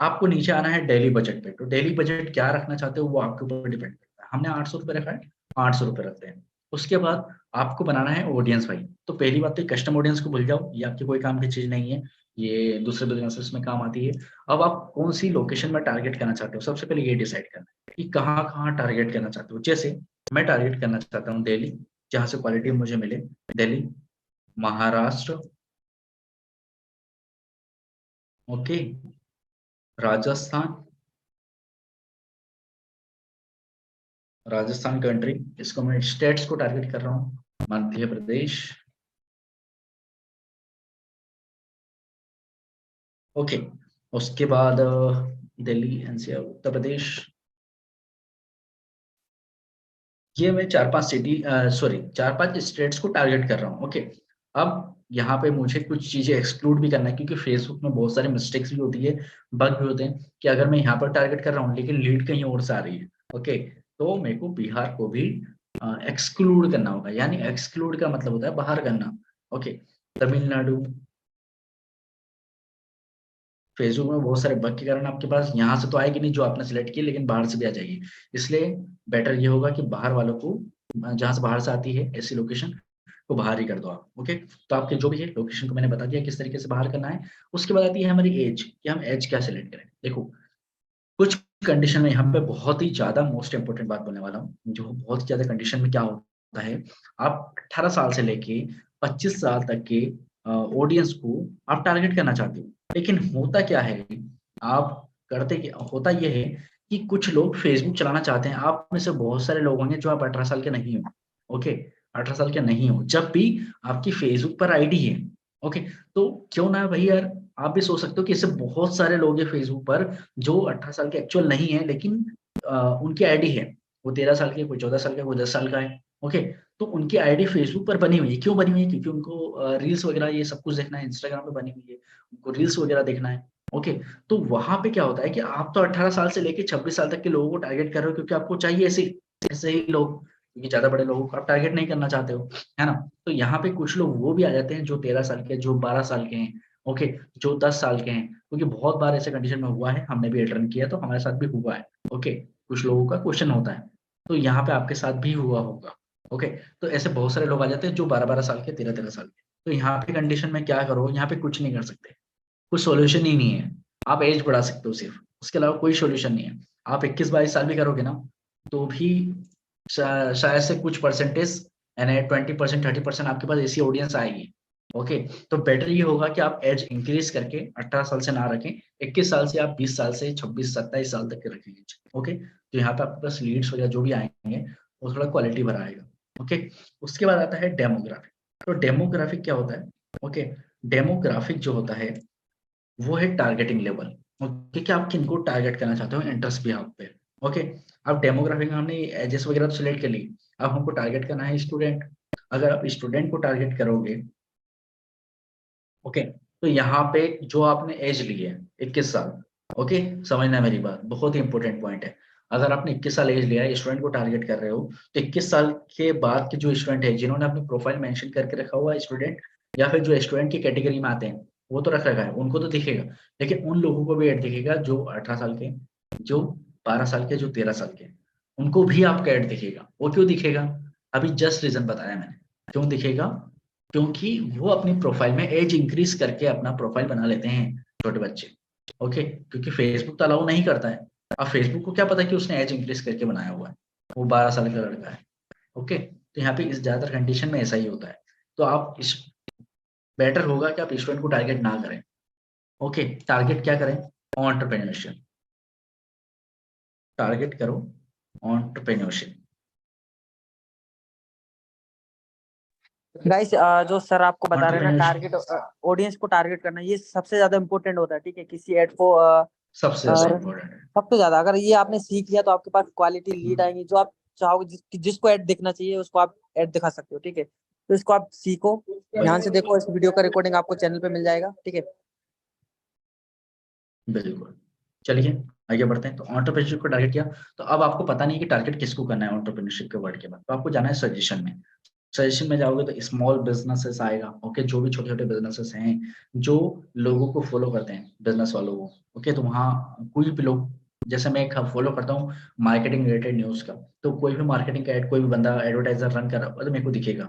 आपको नीचे आना है डेली बजट पे। तो डेली बजट क्या रखना चाहते हो वो आपके ऊपर डिपेंड करता है। हमने 800 रुपये रखा है, 800 रुपये रखते हैं। उसके बाद आपको बनाना है ऑडियंस भाई। तो पहली बात तो कस्टम ऑडियंस को भूल जाओ, ये आपके कोई काम की चीज नहीं है, ये दूसरे बिजनेसेस में काम आती है। अब आप कौन सी लोकेशन में टारगेट करना चाहते हो, सबसे पहले ये डिसाइड करना है कि कहाँ कहाँ टारगेट करना चाहते हो। जैसे मैं टारगेट करना चाहता हूँ दिल्ली, जहाँ से क्वालिटी मुझे मिले। दिल्ली, महाराष्ट्र, ओके, राजस्थान, राजस्थान कंट्री, इसको मैं स्टेट्स को टारगेट कर रहा हूँ। मध्य प्रदेश, ओके। उसके बाद दिल्ली, एनसीआर, उत्तर प्रदेश। ये मैं 4-5 सिटी, सॉरी 4-5 स्टेट्स को टारगेट कर रहा हूँ। ओके, अब यहाँ पे मुझे कुछ चीजें एक्सक्लूड भी करना है, क्योंकि फेसबुक में बहुत सारी मिस्टेक्स भी होती है, बग भी होते हैं, कि अगर मैं यहाँ पर टारगेट कर रहा हूँ लेकिन लीड कहीं और से आ रही है। ओके, तो मेरे को बिहार को भी एक्सक्लूड करना होगा। यानी एक्सक्लूड का मतलब होता है बाहर करना। ओके, तमिलनाडु, फेसबुक में बहुत सारे बग के कारण आपके पास यहाँ से तो आएगी नहीं जो आपने सिलेक्ट की, लेकिन बाहर से भी आ जाएगी। इसलिए बेटर ये होगा कि बाहर वालों को, जहाँ से बाहर से आती है ऐसी लोकेशन, को बाहर ही कर दो आप। ओके, तो आपके जो भी है लोकेशन को मैंने बता दिया किस तरीके से बाहर करना है। उसके बाद आती है हमारी एज, कि हम एज क्या सिलेक्ट करें। देखो कुछ कंडीशन में यहाँ पे बहुत ही ज्यादा मोस्ट इंपोर्टेंट बात बोलने वाला हूँ, जो बहुत ज्यादा कंडीशन में क्या होता है, आप 18 साल से लेके 25 साल तक के ऑडियंस को आप टारगेट करना चाहते हो। लेकिन होता क्या है, आप करते क्या, होता ये है कि कुछ लोग फेसबुक चलाना चाहते हैं। आप में से बहुत सारे लोग होंगे जो आप 18 साल के नहीं हो। ओके, 18 साल के नहीं हो, जब भी आपकी फेसबुक पर आईडी है। ओके, तो क्यों ना भाई यार, आप भी सोच सकते हो कि इससे बहुत सारे लोग हैं फेसबुक पर जो 18 साल के एक्चुअल नहीं है, लेकिन उनकी आईडी है। वो 13 साल के, कोई 14 साल का, कोई 10 साल का है। ओके, तो उनकी आईडी फेसबुक पर बनी हुई है। क्यों बनी हुई है? क्योंकि उनको रील्स वगैरह ये सब कुछ देखना है, इंस्टाग्राम पे बनी हुई है, उनको रील्स वगैरह देखना है। ओके, तो वहां पे क्या होता है कि आप तो 18 साल से लेके 26 साल तक के लोगों को टारगेट कर रहे हो, क्योंकि आपको चाहिए ऐसे ही लोग, क्योंकि ज्यादा बड़े लोगों को आप टारगेट नहीं करना चाहते हो, है ना। तो यहाँ पे कुछ लोग वो भी आ जाते हैं जो 13 साल के, जो 12 साल के हैं। ओके, जो 10 साल के हैं, क्योंकि बहुत बार ऐसे कंडीशन में हुआ है, हमने भी अटेंड किया तो हमारे साथ भी हुआ है। ओके, कुछ लोगों का क्वेश्चन होता है, तो यहाँ पे आपके साथ भी हुआ होगा। ओके, तो ऐसे बहुत सारे लोग आ जाते हैं जो 12-12 साल के, 13-13 साल के। तो यहाँ पे कंडीशन में क्या करो, यहाँ पे कुछ नहीं कर सकते, कोई सॉल्यूशन ही नहीं है। आप एज बढ़ा सकते हो सिर्फ, उसके अलावा कोई सॉल्यूशन नहीं है। आप 21-22 साल भी करोगे ना, तो भी शायद से कुछ परसेंटेज, यानी 20%, 30% आपके पास ऐसी ऑडियंस आएगी। ओके, तो बेटर ये होगा कि आप एज इंक्रीज करके 18 साल से ना रखें, 21 साल से आप 20 साल से 26-27 साल तक के रखेंगे। ओके, तो यहाँ पे आपके पास लीड्स वगैरह जो भी आएंगे वो थोड़ा क्वालिटी भरा आएगा। ओके, उसके बाद आता है डेमोग्राफिक। तो डेमोग्राफिक क्या होता है? ओके, डेमोग्राफिक जो होता है वो है टारगेटिंग लेवल। ओके, कि आप किनको टारगेट करना चाहते हो इंटरेस्ट भी आप पे। ओके, अब डेमोग्राफिक में हमने एजेस वगैरह तो सिलेक्ट कर ली, अब हमको टारगेट करना है स्टूडेंट। अगर आप स्टूडेंट को टारगेट करोगे, ओके, तो यहाँ पे जो आपने एज ली है 21 साल, ओके, समझना मेरी बात, बहुत ही इंपॉर्टेंट पॉइंट है। अगर आपने 21 साल एज लिया है, स्टूडेंट को टारगेट कर रहे हो, तो 21 साल के बाद के जो स्टूडेंट है, जिन्होंने अपनी प्रोफाइल मेंशन करके रखा हुआ है स्टूडेंट, या फिर जो स्टूडेंट की कैटेगरी में आते हैं, वो तो रख रखा है, उनको तो दिखेगा। लेकिन उन लोगों को भी ऐड दिखेगा जो 18 साल के, जो 12 साल के, जो 13 साल के, उनको भी आपका ऐड दिखेगा। वो क्यों दिखेगा? अभी जस्ट रीजन बताया मैंने, क्यों दिखेगा। क्योंकि वो अपनी प्रोफाइल में एज इंक्रीज करके अपना प्रोफाइल बना लेते हैं छोटे बच्चे। ओके, क्योंकि फेसबुक तो अलाउ नहीं करता है। अब फेसबुक को क्या पता कि उसने एज इंक्रीज करके बनाया हुआ है, वो 12 साल का लड़का है। ओके, तो यहाँ पे इस ज्यादातर कंडीशन में ऐसा ही होता है। तो आप इस बेटर होगा कि आप स्टूडेंट को टारगेट ना करें। ओके, टारगेट क्या करें? एंटरप्रेन्योरशिप टारगेट करो, एंटरप्रेन्योरशिप। गाइस, जो सर आपको बता रहे हैं ना, टारगेट एंटरप्रेन्योरशिप ऑडियंस को टारगेट करना, ये सबसे ज्यादा इंपॉर्टेंट होता है। ठीक है, किसी एड को सबसे ज्यादा इम्पोर्टेंट है। सबसे ज्यादा अगर ये आपने सीख लिया तो आपके पास क्वालिटी लीड आएंगी। जो आप चाहोगे, जिसको ऐड दिखना चाहिए उसको आप ऐड दिखा सकते हो। ठीक है, तो इसको आप सीखो, ध्यान से देखो। इस वीडियो का रिकॉर्डिंग आपको चैनल पे मिल जाएगा। ठीक है, बिल्कुल, चलिए आगे बढ़ते हैं। तो एंटरप्रेन्योरशिप को टारगेट किया, तो अब आपको पता नहीं कि टारगेट किसको करना है एंटरप्रेन्योरशिप के वर्ड के बाद, तो आपको जाना है सजेशन में। सजेशन में जाओगे तो स्मॉल बिजनेसेस आएगा। ओके, जो भी छोटे छोटे बिजनेसेस हैं, जो लोगों को फॉलो करते हैं, बिजनेस वालों को। ओके, तो वहाँ कोई भी लोग, जैसे मैं एक फॉलो करता हूँ मार्केटिंग रिलेटेड न्यूज का, तो कोई भी मार्केटिंग का एड, कोई भी बंदा एडवर्टाइजर रन कर रहा है तो मेरे को दिखेगा,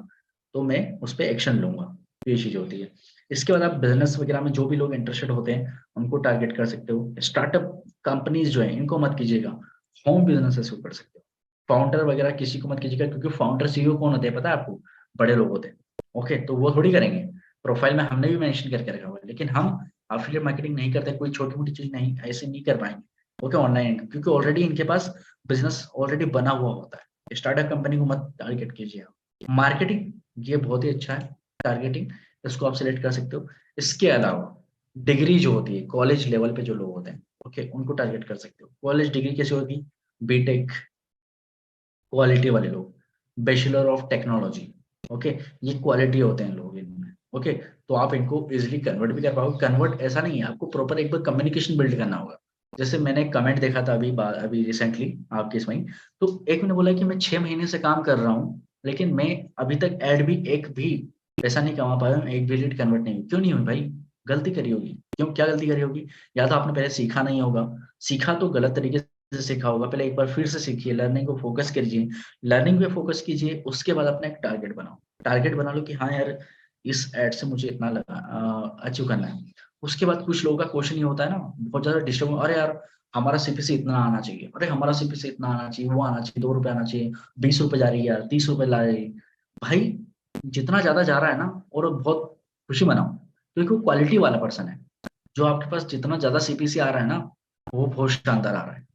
तो मैं उस पर एक्शन लूंगा। ये चीज होती है। इसके बाद आप बिजनेस वगैरह में जो भी लोग इंटरेस्टेड होते हैं उनको टारगेट कर सकते हो। स्टार्टअप कंपनीज जो है इनको मत कीजिएगा, होम बिजनेसेस को कर सकते हो। फाउंडर वगैरह किसी को मत कीजिएगा, क्योंकि फाउंडर सीईओ कौन होते हैं पता है आपको? बड़े लोग होते हैं। ओके, तो वो थोड़ी करेंगे। प्रोफाइल में हमने भी मेंशन करके रखा हुआ है, लेकिन हम एफिलिएट मार्केटिंग नहीं करते, कोई छोटी मोटी चीज नहीं ऐसे नहीं कर पाएंगे। ओके, ऑनलाइन, क्योंकि ऑलरेडी इनके पास बिजनेस ऑलरेडी बना हुआ होता है। स्टार्टअप कंपनी को मत टारगेट कीजिए आप। मार्केटिंग ये बहुत ही अच्छा है, टारगेटिंग, इसको आप सिलेक्ट कर सकते हो। इसके अलावा डिग्री जो होती है, कॉलेज लेवल पे जो लोग होते हैं, ओके, उनको टारगेट कर सकते हो। कॉलेज डिग्री कैसे होगी? बीटेक क्वालिटी वाले लोग, बैचलर ऑफ टेक्नोलॉजी। ओके, ये क्वालिटी होते हैं लोग इनमें। ओके, तो आप इनको इजिली कन्वर्ट भी कर पाओगे। कन्वर्ट ऐसा नहीं है, आपको प्रॉपर एक बार कम्युनिकेशन बिल्ड करना होगा। जैसे मैंने एक कमेंट देखा था अभी रिसेंटली आपके इसमें, तो एक ने बोला कि मैं 6 महीने से काम कर रहा हूँ, लेकिन मैं अभी तक ऐड भी एक भी पैसा नहीं कमा पाया हूँ, एक भी लीड कन्वर्ट नहीं हुई। क्यों नहीं हुई भाई? गलती करी होगी। क्यों, क्या गलती करी होगी? या तो आपने पहले सीखा नहीं होगा, सीखा तो गलत तरीके से सीखा होगा। पहले एक बार फिर से सीखिए, लर्निंग को फोकस कीजिए, लर्निंग पे फोकस कीजिए, उसके बाद अपना एक टारगेट बनाओ। टारगेट बना लो कि हाँ यार इस एड से मुझे इतना अचीव करना है। उसके बाद कुछ लोगों का क्वेश्चन ये होता है ना, बहुत ज्यादा डिस्टर्ब, अरे यार हमारा सीपीसी इतना आना चाहिए, अरे हमारा सीपीसी इतना आना चाहिए, वो आना चाहिए, 2 रुपए आना चाहिए, 20 रुपए जा रही है यार, 30 रुपए ला रही है। भाई जितना ज्यादा जा रहा है ना, और बहुत खुशी मनाओ, क्योंकि वो क्वालिटी वाला पर्सन है। जो आपके पास जितना ज्यादा सीपीसी आ रहा है ना, वो बहुत शानदार आ रहा है।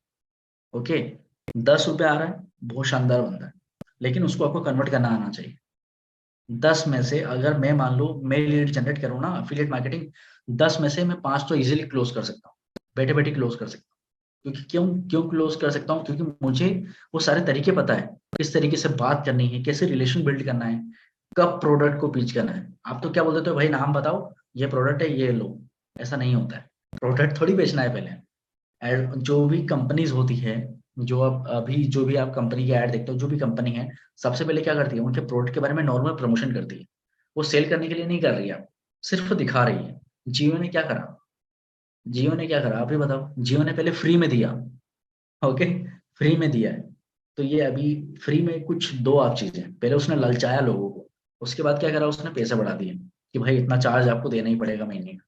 ओके, 10 रुपए आ रहा है, बहुत शानदार बंदा है, लेकिन उसको आपको कन्वर्ट करना आना चाहिए। 10 में से अगर मैं मान लो मैं लीड जनरेट करूँ ना अफिलिएट मार्केटिंग, 10 में से मैं 5 तो इजीली क्लोज कर सकता हूँ, बैठे बैठे क्लोज कर सकता हूँ। क्योंकि क्यों क्यों क्लोज कर सकता हूँ? क्योंकि मुझे वो सारे तरीके पता है, किस तरीके से बात करनी है, कैसे रिलेशन बिल्ड करना है, कब प्रोडक्ट को पिच करना है। आप तो क्या बोल देते हो, भाई नाम बताओ, ये प्रोडक्ट है, ये लो। ऐसा नहीं होता है, प्रोडक्ट थोड़ी बेचना है पहले। जो भी कंपनीज होती है, जो आप अभी जो भी आप कंपनी की ऐड देखते हो, जो भी कंपनी है, सबसे पहले क्या करती है, उनके प्रोडक्ट के बारे में नॉर्मल प्रमोशन करती है। वो सेल करने के लिए नहीं कर रही है, सिर्फ दिखा रही है। जियो ने क्या करा, जियो ने क्या करा आप ही बताओ। जियो ने पहले फ्री में दिया, ओके, फ्री में दिया है। तो ये अभी फ्री में कुछ दो आप चीजें, पहले उसने ललचाया लोगों को, उसके बाद क्या करा, उसने पैसे बढ़ा दिए कि भाई इतना चार्ज आपको देना ही पड़ेगा महीने का।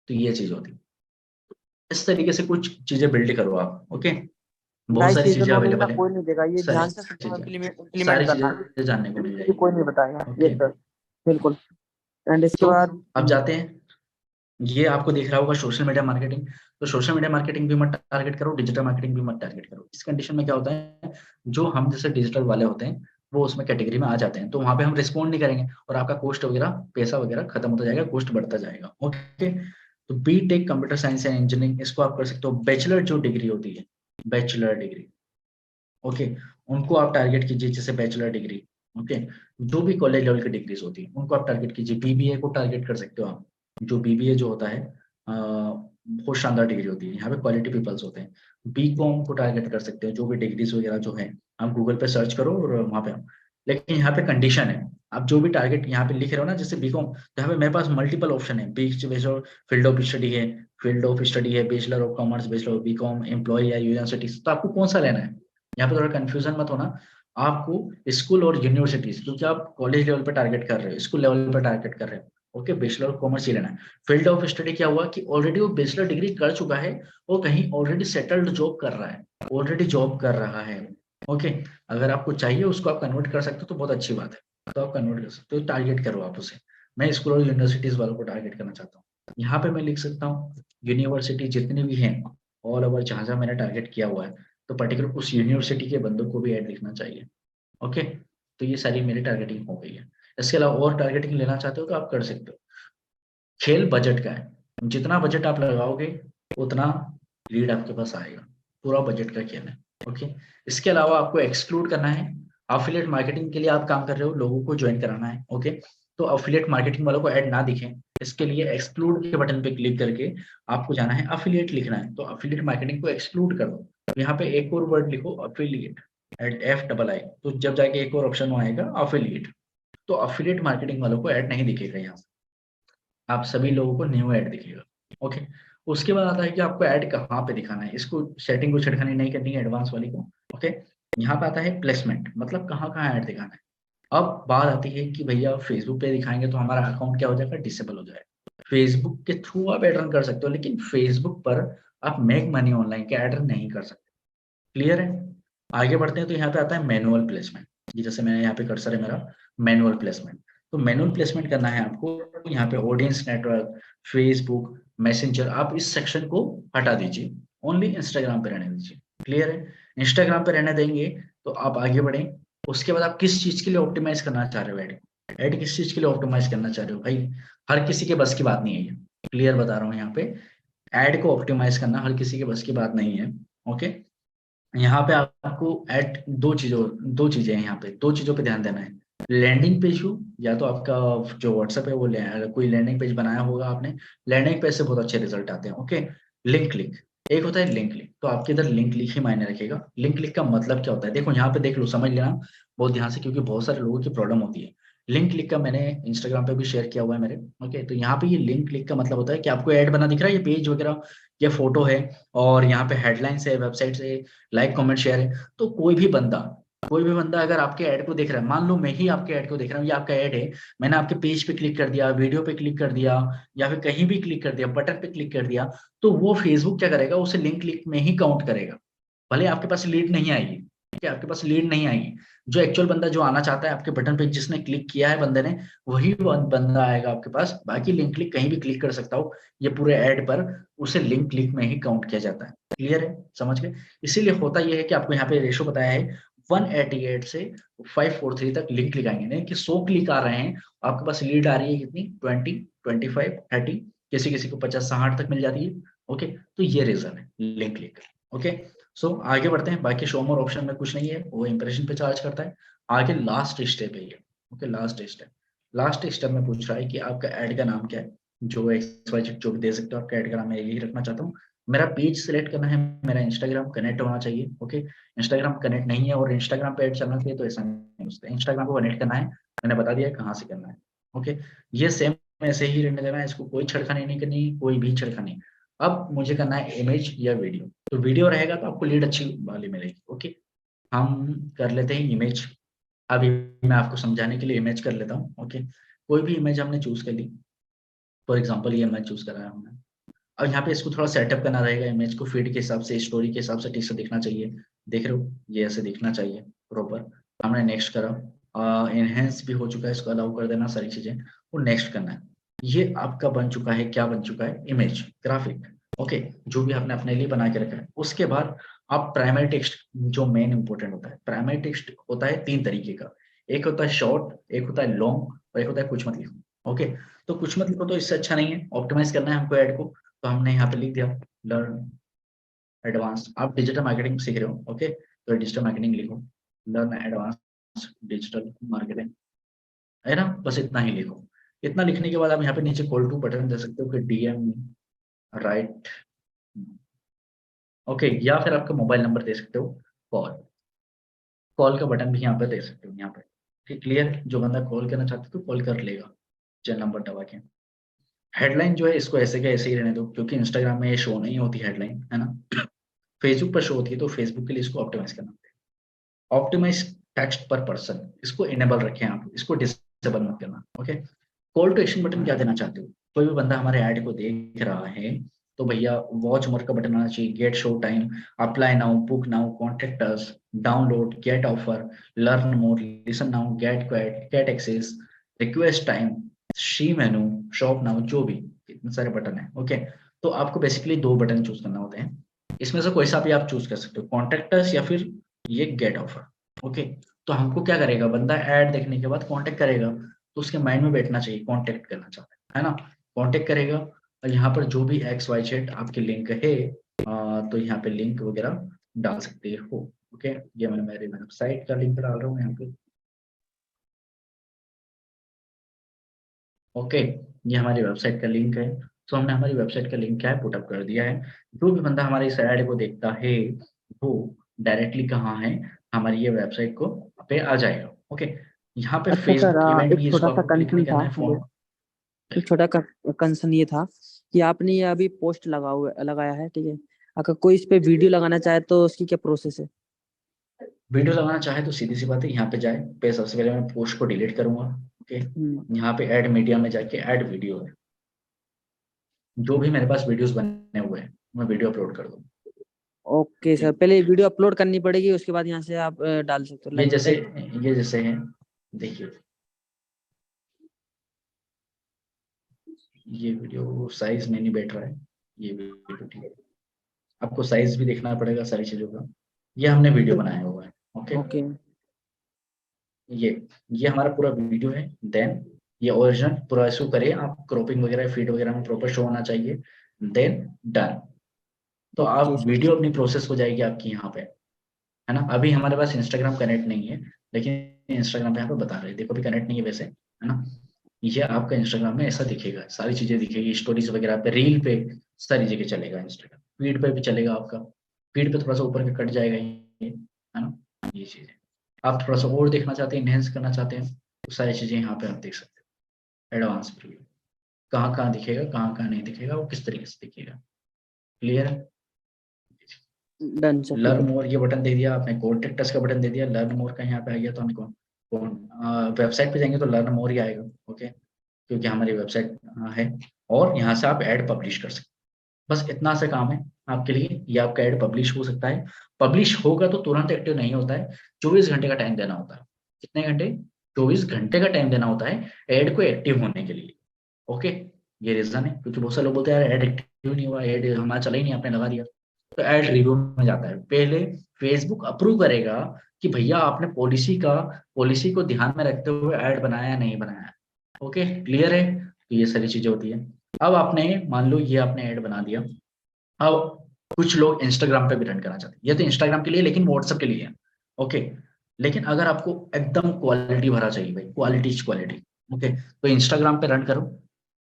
तो ये चीज होती है। इस तरीके से कुछ चीजें बिल्ड करो आप। ओके, बहुत गाइस सारी ये तो चीजें नॉलेज ना अवेलेबल है, कोई नहीं देगा, ये सारी ध्यान से सुनना, चीजें इम्प्लीमेंट सारी करना, चीजें जानने को मिल ये जाएगी। कोई नहीं बताएगा। ये ओके, सर बिल्कुल। एंड इसके तो बाद अब जाते हैं। ये आपको दिख रहा होगा सोशल मीडिया मार्केटिंग। तो सोशल मीडिया मार्केटिंग भी मत टारगेट करो, डिजिटल मार्केटिंग भी मत टारगेट करो। इस कंडीशन में क्या होता है, जो हम जैसे डिजिटल वाले होते हैं वो उसमें कैटेगरी में आ जाते हैं, तो वहां पे हम रिस्पॉन्ड नहीं करेंगे और आपका कॉस्ट वगैरह, पैसा वगैरह खत्म होता जाएगा, कॉस्ट बढ़ता जाएगा। ओके, तो B tech computer science and engineering, इसको आप कर सकते हो। बैचलर जो डिग्री होती है, बैचलर डिग्री, ओके, उनको आप टारगेट कीजिए, जैसे बैचलर डिग्री। ओके, जो भी कॉलेज लेवल की डिग्रीज होती है उनको आप टारगेट कीजिए। बीबीए को टारगेट कर सकते हो आप। जो बीबीए जो होता है बहुत शानदार डिग्री होती है, यहाँ पे क्वालिटी पीपल्स होते हैं। बीकॉम को टारगेट कर सकते हो, जो भी डिग्रीज वगैरह जो है, आप गूगल पे सर्च करो और वहाँ पे आओ। लेकिन यहाँ पे कंडीशन है, आप जो भी टारगेट यहाँ पे लिख रहे हो ना, जैसे बीकॉम, तो यहाँ पे मेरे पास मल्टीपल ऑप्शन है। बैचलर फील्ड ऑफ स्टडी है, फील्ड ऑफ स्टडी है, bachelor of commerce, bachelor of BCom, employ या यूनिवर्सिटी, तो आपको कौन सा लेना है? यहाँ पे थोड़ा कंफ्यूजन मत होना। आपको स्कूल और यूनिवर्सिटीज, क्योंकि आप कॉलेज लेवल पे टारगेट कर रहे हो, स्कूल लेवल पे टारगेट कर रहे हो। ओके, बैचलर ऑफ कॉमर्स ही लेना है। फील्ड ऑफ स्टडी क्या हुआ कि ऑलरेडी वो बैचलर डिग्री कर चुका है, वो कहीं ऑलरेडी सेटल्ड जॉब कर रहा है, ऑलरेडी जॉब कर रहा है। ओके, अगर आपको चाहिए उसको आप कन्वर्ट कर सकते हो तो बहुत अच्छी बात है, तो आप कन्वर्ट कर सकते हो, टारगेट करो आप उसे। मैं स्कूल और यूनिवर्सिटीज वालों को टारगेट करना चाहता हूँ। यहाँ पे मैं लिख सकता हूँ यूनिवर्सिटी जितनी भी हैं ऑल ओवर, जहां जहां मैंने टारगेट किया हुआ है, तो पर्टिकुलर उस यूनिवर्सिटी के बंदों को भी ऐड लिखना चाहिए। ओके, तो ये सारी मेरी टारगेटिंग हो गई है। इसके अलावा और टारगेटिंग लेना चाहते हो तो आप कर सकते हो। खेल बजट का है, जितना बजट आप लगाओगे उतना लीड आपके पास आएगा, पूरा बजट का खेल है। ओके, इसके अलावा आपको एक्सक्लूड करना है। अफिलिएट मार्केटिंग के लिए आप काम कर रहे हो, लोगों को ज्वाइन कराना है। ओके, तो अफिलिएट मार्केटिंग वालों को ऐड ना दिखे, इसके लिए एक्सक्लूड के बटन पे क्लिक करके आपको जाना है, अफिलिएट लिखना है, तो अफिलिएट मार्केटिंग को एक्सक्लूड कर दो। यहाँ पे एक और वर्ड लिखो, अफिलिएट, FII, तो जब जाके एक और ऑप्शन आएगा अफिलिएट, तो अफिलिएट मार्केटिंग वालों को ऐड नहीं दिखेगा यहाँ, आप सभी लोगों को न्यू ऐड दिखेगा। ओके, उसके बाद आता है कि आपको ऐड कहाँ पे दिखाना है, इसको सेटिंग को छिड़खानी नहीं करनी है, एडवांस वाली को। ओके, यहाँ पे आता है प्लेसमेंट, मतलब कहाँ कहाँ ऐड दिखाना है। अब बात आती है कि भैया फेसबुक पे दिखाएंगे तो हमारा अकाउंट क्या हो जाएगा, डिसेबल हो जाएगा। फेसबुक के थ्रू आप ऐड रन कर सकते हो, लेकिन फेसबुक पर आप मेक मनी ऑनलाइन के ऐड रन नहीं कर सकते। क्लियर है? आगे बढ़ते हैं, तो यहाँ पे आता है मैनुअल प्लेसमेंट। ये जैसे मैंने यहाँ पे कर्सर है मेरा, मैनुअल प्लेसमेंट। तो मैनुअल प्लेसमेंट करना है आपको, यहाँ पे ऑडियंस नेटवर्क, फेसबुक, मैसेंजर, आप इस सेक्शन को हटा दीजिए, ओनली इंस्टाग्राम पे रहने दीजिए। क्लियर है? इंस्टाग्राम पे रहने देंगे तो आप आगे बढ़े। उसके बाद आप किस चीज के लिए ऑप्टिमाइज करना चाह रहे हो ऐड, ऐड किस चीज के लिए ऑप्टिमाइज करना चाह रहे हो भाई, हर किसी के बस की बात नहीं है ये, क्लियर बता रहा हूँ यहाँ पे। ऐड को ऑप्टिमाइज करना हर किसी के बस की बात नहीं है। ओके, यहाँ पे आपको ऐड दो चीजें हैं, यहाँ पे दो चीजों पे ध्यान देना है। लैंडिंग पेज हो, या तो आपका जो व्हाट्सएप है वो कोई लैंडिंग पेज बनाया होगा आपने, लैंडिंग पेज से बहुत अच्छे रिजल्ट आते हैं। ओके, लिंक क्लिक, एक होता है लिंक क्लिक, तो आपके इधर लिंक क्लिक ही मायने रखेगा। लिंक क्लिक का मतलब क्या होता है, देखो यहाँ पे देख लो, समझ लेना बहुत ध्यान से, क्योंकि बहुत सारे लोगों की प्रॉब्लम होती है। लिंक क्लिक का मैंने इंस्टाग्राम पे भी शेयर किया हुआ है मेरे। ओके, तो यहाँ पे ये लिंक क्लिक का मतलब होता है कि आपको ऐड बना दिख रहा है, ये पेज वगैरह, ये फोटो है, और यहाँ पे हेडलाइंस है, वेबसाइट से, लाइक कमेंट शेयर है, तो कोई भी बंदा कोई भी बंदा अगर आपके ऐड को देख रहा है, मान लो मैं ही आपके ऐड को देख रहा हूँ, ये आपका ऐड है, मैंने आपके पेज पे क्लिक कर दिया, वीडियो पे क्लिक कर दिया, या फिर कहीं भी क्लिक कर दिया, बटन पे क्लिक कर दिया, तो वो फेसबुक क्या करेगा, उसे लिंक क्लिक में ही काउंट करेगा। भले आपके पास लीड नहीं आएगी, ठीक है, आपके पास लीड नहीं आएगी, जो एक्चुअल बंदा जो आना चाहता है आपके बटन पे, जिसने क्लिक किया है बंदे ने, वही बंदा आएगा आपके पास। बाकी लिंक क्लिक कहीं भी क्लिक कर सकता हो, ये पूरे ऐड पर उसे लिंक क्लिक में ही काउंट किया जाता है। क्लियर है, समझ गए? इसीलिए होता यह है कि आपको यहाँ पे रेशो बताया है 188 से 543 तक लिंक क्लिक आएंगे, नहीं कि 100 क्लिक आ रहे हैं, आपके पास लीड आ रही है कितनी, 20, 25, 30, किसी किसी को 50-60 तक मिल जाती है। ओके, तो ये रीजन है लिंक क्लिक। ओके, सो आगे बढ़ते हैं। बाकी शो मोर ऑप्शन में कुछ नहीं है, वो इंप्रेशन पे चार्ज करता है। आगे लास्ट स्टेप है ये। ओके, लास्ट स्टेप में पूछ रहा है कि आपका ऐड का नाम क्या है, जो XYZ जो भी दे सकते हो, आपका ऐड का नाम मैं यही रखना चाहता हूँ। मेरा पेज सिलेक्ट करना है, मेरा इंस्टाग्राम कनेक्ट होना चाहिए। ओके, इंस्टाग्राम कनेक्ट नहीं है और इंस्टाग्राम पे ऐड चलना चाहिए, तो ऐसा नहीं, उसका इंस्टाग्राम को कनेक्ट करना है, मैंने बता दिया कहाँ से करना है। ओके, ये सेम ऐसे ही रहने देना है, इसको कोई छेड़खानी नहीं करनी, कोई भी छेड़खानी। अब मुझे करना है इमेज या वीडियो, तो वीडियो रहेगा तो आपको लीड अच्छी वाली मिलेगी। ओके, हम कर लेते हैं इमेज। अभी मैं आपको समझाने के लिए इमेज कर लेता हूँ। ओके, कोई भी इमेज हमने चूज कर ली, फॉर एग्जाम्पल ये इमेज चूज कराया हमने। अब यहाँ पे इसको थोड़ा सेटअप करना रहेगा, इमेज को फीड के हिसाब से, स्टोरी के हिसाब से ठीक से दिखना चाहिए। देख रहे हो, ये ऐसे दिखना चाहिए प्रॉपर। हमने नेक्स्ट करा, इनहेंस भी हो चुका है, इसको अलाउ कर देना, सारी चीजें, और नेक्स्ट करना है। ये आपका बन चुका है, क्या बन चुका है, इमेज ग्राफिक। ओके, जो भी आपने अपने लिए बना के रखा है। उसके बाद आप प्राइमरी टेक्स्ट, जो मेन इंपॉर्टेंट होता है, प्राइमरी टेक्स्ट होता है 3 तरीके का। एक होता है शॉर्ट, एक होता है लॉन्ग, और एक होता है कुछ मत लिखो। ओके, तो कुछ मत लिखो तो इससे अच्छा नहीं है, ऑप्टिमाइज करना है हमको ऐड को, तो हमने यहाँ पे लिख दिया लर्न एडवांस। आप डिजिटल मार्केटिंग सीख रहे हो, ओके, तो डिजिटल मार्केटिंग लिखो, लर्न एडवांस डिजिटल मार्केटिंग, है ना, बस इतना ही लिखो। इतना लिखने के बाद आप यहाँ पे नीचे कॉल टू बटन दे सकते हो कि DM राइट। ओके, या फिर आपका मोबाइल नंबर दे सकते हो, कॉल, कॉल का बटन भी यहाँ पे दे सकते हो, यहाँ पे। ठीक, क्लियर? जो बंदा कॉल करना चाहता है तो कॉल कर लेगा, जो नंबर दबा के। हेडलाइन जो है इसको ऐसे का ऐसे ही रहने दो, क्योंकि इंस्टाग्राम में ये शो नहीं होती हेडलाइन, है ना, फेसबुक पर शो होती है, तो फेसबुक के लिए इसको ऑप्टिमाइज करना पड़ेगा। ऑप्टिमाइज टेक्स्ट पर पर्सन, इसको इनेबल रखें आप, इसको डिसेबल मत करना। Okay, call to action button क्या देना चाहते हो? कोई भी बंदा हमारे ऐड को देख रहा है तो भैया वॉच मोर का बटन आना चाहिए, get show time, apply now, book now, contact us, download, get offer, learn more, listen now, get quote, get access, request time, see menu, shop now, जो भी इतने सारे बटन है। ओके, तो आपको बेसिकली 2 बटन चूज करना होते हैं, इसमें से कोई सा भी आप चूज कर सकते हो, कॉन्टेक्ट अस या फिर ये गेट ऑफर। ओके, तो हमको क्या करेगा, बंदा ऐड देखने के बाद कॉन्टेक्ट करेगा, तो उसके माइंड में बैठना चाहिए कॉन्टेक्ट करना चाहता है ना, कॉन्टेक्ट करेगा। और यहाँ पर जो भी XYZ आपके लिंक है, तो यहाँ पे लिंक वगैरह डाल सकते हो। ओके, ये मैं मेरी वेबसाइट का लिंक डाल रहा हूँ यहाँ पे। ओके, ये हमारी वेबसाइट का लिंक है। तो हमने हमारी वेबसाइट का लिंक क्या है, पुटअप कर दिया है। जो भी बंदा हमारे इस ऐड को देखता है वो डायरेक्टली कहाँ है, हमारी ये वेबसाइट को पे आ जाएगा। ओके, यहाँ पे अच्छा सर, फेसबुक इवेंट एक भी छोटा इसको सा आपको क्लिक नहीं कंसर्न करना था है, मुझे। फोन। एक छोटा कंसर्न ये था कि आपने ये अभी पोस्ट लगाया है, ठीक है। अगर कोई इस पे वीडियो लगाना चाहे तो उसकी क्या प्रोसेस है? वीडियो लगाना चाहे तो सीधी सी बात है, यहाँ पे जाए पे, सबसे पहले मैं पोस्ट को डिलीट करूंगा। ओके, यहाँ पे ऐड मीडिया में जाके ऐड वीडियो है, जो भी मेरे पास वीडियोस बने हुए हैं मैं वीडियो अपलोड कर दूँ। ओके सर, पहले वीडियो अपलोड करनी पड़ेगी, उसके बाद यहाँ से आप डाल सकते हो, ये लाइक जैसे राइट? ये जैसे है, देखिए ये वीडियो साइज में नहीं बैठ रहा है, ये वीडियो ठीक है, आपको साइज भी देखना पड़ेगा सारी चीजों का। ये हमने वीडियो बनाया हुआ है। Okay, okay. ये हमारा पूरा वीडियो है। देन ये ओरिजिनल पूरा इसको करें आप, क्रॉपिंग वगैरह फीड वगैरह में प्रॉपर शो होना चाहिए। देन डन, तो ओके आप सर। वीडियो अपनी प्रोसेस हो जाएगी आपकी यहाँ पे, है ना। अभी हमारे पास इंस्टाग्राम कनेक्ट नहीं है, लेकिन इंस्टाग्राम पे यहाँ पे बता रहे हैं, देखो अभी कनेक्ट नहीं है वैसे, है ना। ये आपका इंस्टाग्राम में ऐसा दिखेगा, सारी चीजें दिखेगी, स्टोरीज वगैरह पे, रील पे, सारी जगह चलेगा इंस्टाग्राम, फीड पे भी चलेगा आपका। फीड पे थोड़ा सा ऊपर के कट जाएगा ये, है ना, ये चीजें। आप थोड़ा सा और देखना चाहते हैं, इनहेंस करना चाहते हैं, तो सारी चीजें यहाँ पे आप देख सकते हो। एडवांस प्रीव्यू कहाँ कहाँ दिखेगा, कहाँ कहाँ नहीं दिखेगा, वो किस तरीके से दिखेगा। क्लियर है? डन सर, ठीक लर्न है। मोर ये बटन दे दिया आपने, कॉन्टेक्ट अस का बटन दे दिया, लर्न मोर का यहाँ पे आ गया तो हमको वेबसाइट पे जाएंगे तो लर्न मोर ही आएगा। ओके, क्योंकि हमारी वेबसाइट है, और यहाँ से आप ऐड पब्लिश कर सकते हैं। बस इतना सा काम है आपके लिए, ये आपका ऐड पब्लिश हो सकता है। पब्लिश होगा तो तुरंत एक्टिव नहीं होता है, 24 घंटे का टाइम देना होता है। कितने घंटे? 24 घंटे का टाइम देना होता है ऐड को एक्टिव होने के लिए। ओके, ये रीजन है, क्योंकि बहुत सारे लोग बोलते हैं यार ऐड एक्टिव नहीं हुआ, ऐड हमारा चला ही नहीं, आपने लगा दिया। तो ऐड रिव्यू में जाता है, पहले फेसबुक अप्रूव करेगा कि भैया आपने पॉलिसी को ध्यान में रखते हुए ऐड बनाया या नहीं बनाया। ओके, क्लियर है? तो ये सारी चीजें होती है। अब आपने मान लो ये आपने ऐड बना दिया, अब कुछ लोग इंस्टाग्राम पे भी रन करना चाहते हैं, ये तो इंस्टाग्राम के लिए, लेकिन व्हाट्सएप के लिए है। ओके, लेकिन अगर आपको एकदम क्वालिटी भरा चाहिए भाई, क्वालिटी, ओके, तो इंस्टाग्राम पे रन करो,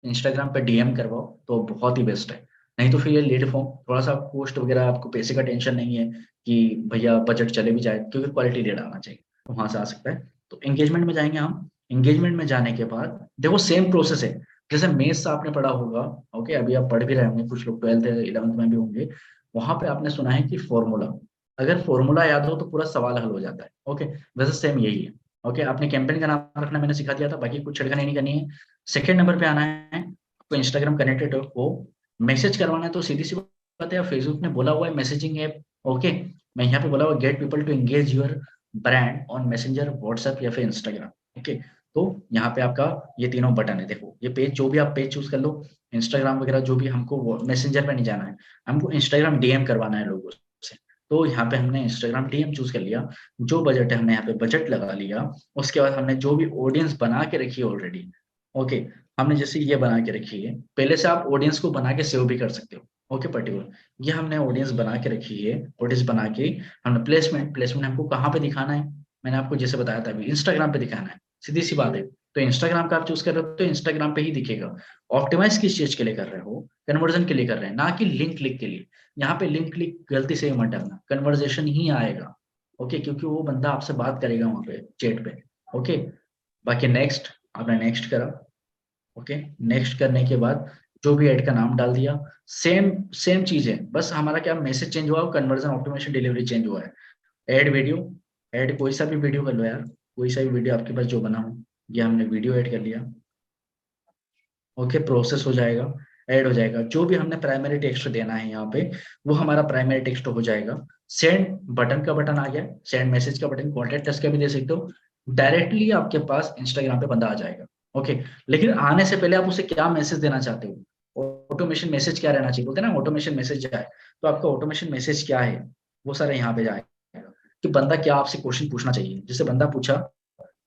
इंस्टाग्राम पे डीएम करवाओ तो बहुत ही बेस्ट है। नहीं तो फिर ये लीड फॉर्म, थोड़ा सा पोस्ट वगैरह, आपको पैसे का टेंशन नहीं है कि भैया बजट चले भी जाए, क्योंकि क्वालिटी लीड आना चाहिए, तो वहां से आ सकता है। तो एंगेजमेंट में जाएंगे हम। एंगेजमेंट में जाने के बाद देखो सेम प्रोसेस है, जैसे मेथ्स आपने पढ़ा होगा। ओके, अभी आप पढ़ भी रहे होंगे, कुछ लोग 12th 11th में भी होंगे, वहां पे आपने सुना है कि फॉर्मूला, अगर फॉर्मूला याद हो तो पूरा सवाल हल हो जाता है। ओके, वैसे सेम यही है। ओके, आपने कैंपेन का नाम रखना मैंने सिखा दिया था, बाकी कुछ छिड़कानी नहीं करनी है। सेकंड नंबर पे आना है, आपको इंस्टाग्राम कनेक्टेड हो, मैसेज करवाना है तो सीधी सी बात है, फेसबुक ने बोला हुआ है मैसेजिंग ऐप। ओके, मैं यहाँ पे बोला हुआ get people to engage your brand on Messenger, WhatsApp या फिर इंस्टाग्राम। ओके, तो यहाँ पे आपका ये तीनों बटन है। देखो ये पेज, जो भी आप पेज चूज कर लो, इंस्टाग्राम वगैरह जो भी, हमको मैसेंजर पे नहीं जाना है, हमको इंस्टाग्राम डीएम करवाना है लोगों से। तो यहाँ पे हमने इंस्टाग्राम डीएम चूज कर लिया, जो बजट है हमने यहाँ पे बजट लगा लिया। उसके बाद हमने जो भी ऑडियंस बना के रखी है ऑलरेडी, ओके, हमने जैसे ये बना के रखी है, पहले से आप ऑडियंस को बना के सेव भी कर सकते हो। ओके, पर्टिकुलर ये हमने ऑडियंस बना के रखी है, ऑडियंस बना के हमने प्लेसमेंट हमको कहाँ पे दिखाना है, मैंने आपको जैसे बताया था अभी, इंस्टाग्राम पे दिखाना है, सीधी सी बात है। तो इंस्टाग्राम का आप चूज कर रहे हो तो इंस्टाग्राम पे ही दिखेगा। ऑप्टिमाइज किस चीज के लिए कर रहे हो? कन्वर्जन के लिए कर रहे हैं, ना कि लिंक क्लिक के लिए। यहाँ पे लिंक क्लिक गलती से मत डालना, कन्वर्जेशन ही आएगा। ओके, क्योंकि वो बंदा आपसे बात करेगा वहां पे चैट पे। ओके, बाकी नेक्स्ट, आपने नेक्स्ट करा। ओके, नेक्स्ट करने के बाद जो भी ऐड का नाम डाल दिया, सेम सेम चीज है, बस हमारा क्या मैसेज चेंज हुआ, कन्वर्जन ऑप्टिमाइजेशन डिलीवरी चेंज हुआ है। ऐड वीडियो, ऐड कोई सा भी वीडियो कर लो यार, कोई सा भी वीडियो आपके पास जो बना हो, ये हमने वीडियो ऐड कर लिया। ओके, प्रोसेस हो जाएगा, ऐड हो जाएगा, जो भी हमने प्राइमरी टेक्स्ट देना है यहाँ पे, वो हमारा प्राइमरी टेक्स्ट हो जाएगा। सेंड बटन का बटन आ गया, सेंड मैसेज का बटन, कॉन्टेक्ट अस का भी दे सकते हो, डायरेक्टली आपके पास इंस्टाग्राम पे बंदा आ जाएगा। ओके, लेकिन आने से पहले आप उसे क्या मैसेज देना चाहते हो, ऑटोमेशन मैसेज क्या रहना चाहिए, बोलते हैं ना ऑटोमेशन मैसेज जाए, तो आपका ऑटोमेशन मैसेज क्या है, वो सारा यहाँ पे जाएगा कि बंदा क्या आपसे क्वेश्चन पूछना चाहिए। जैसे बंदा पूछा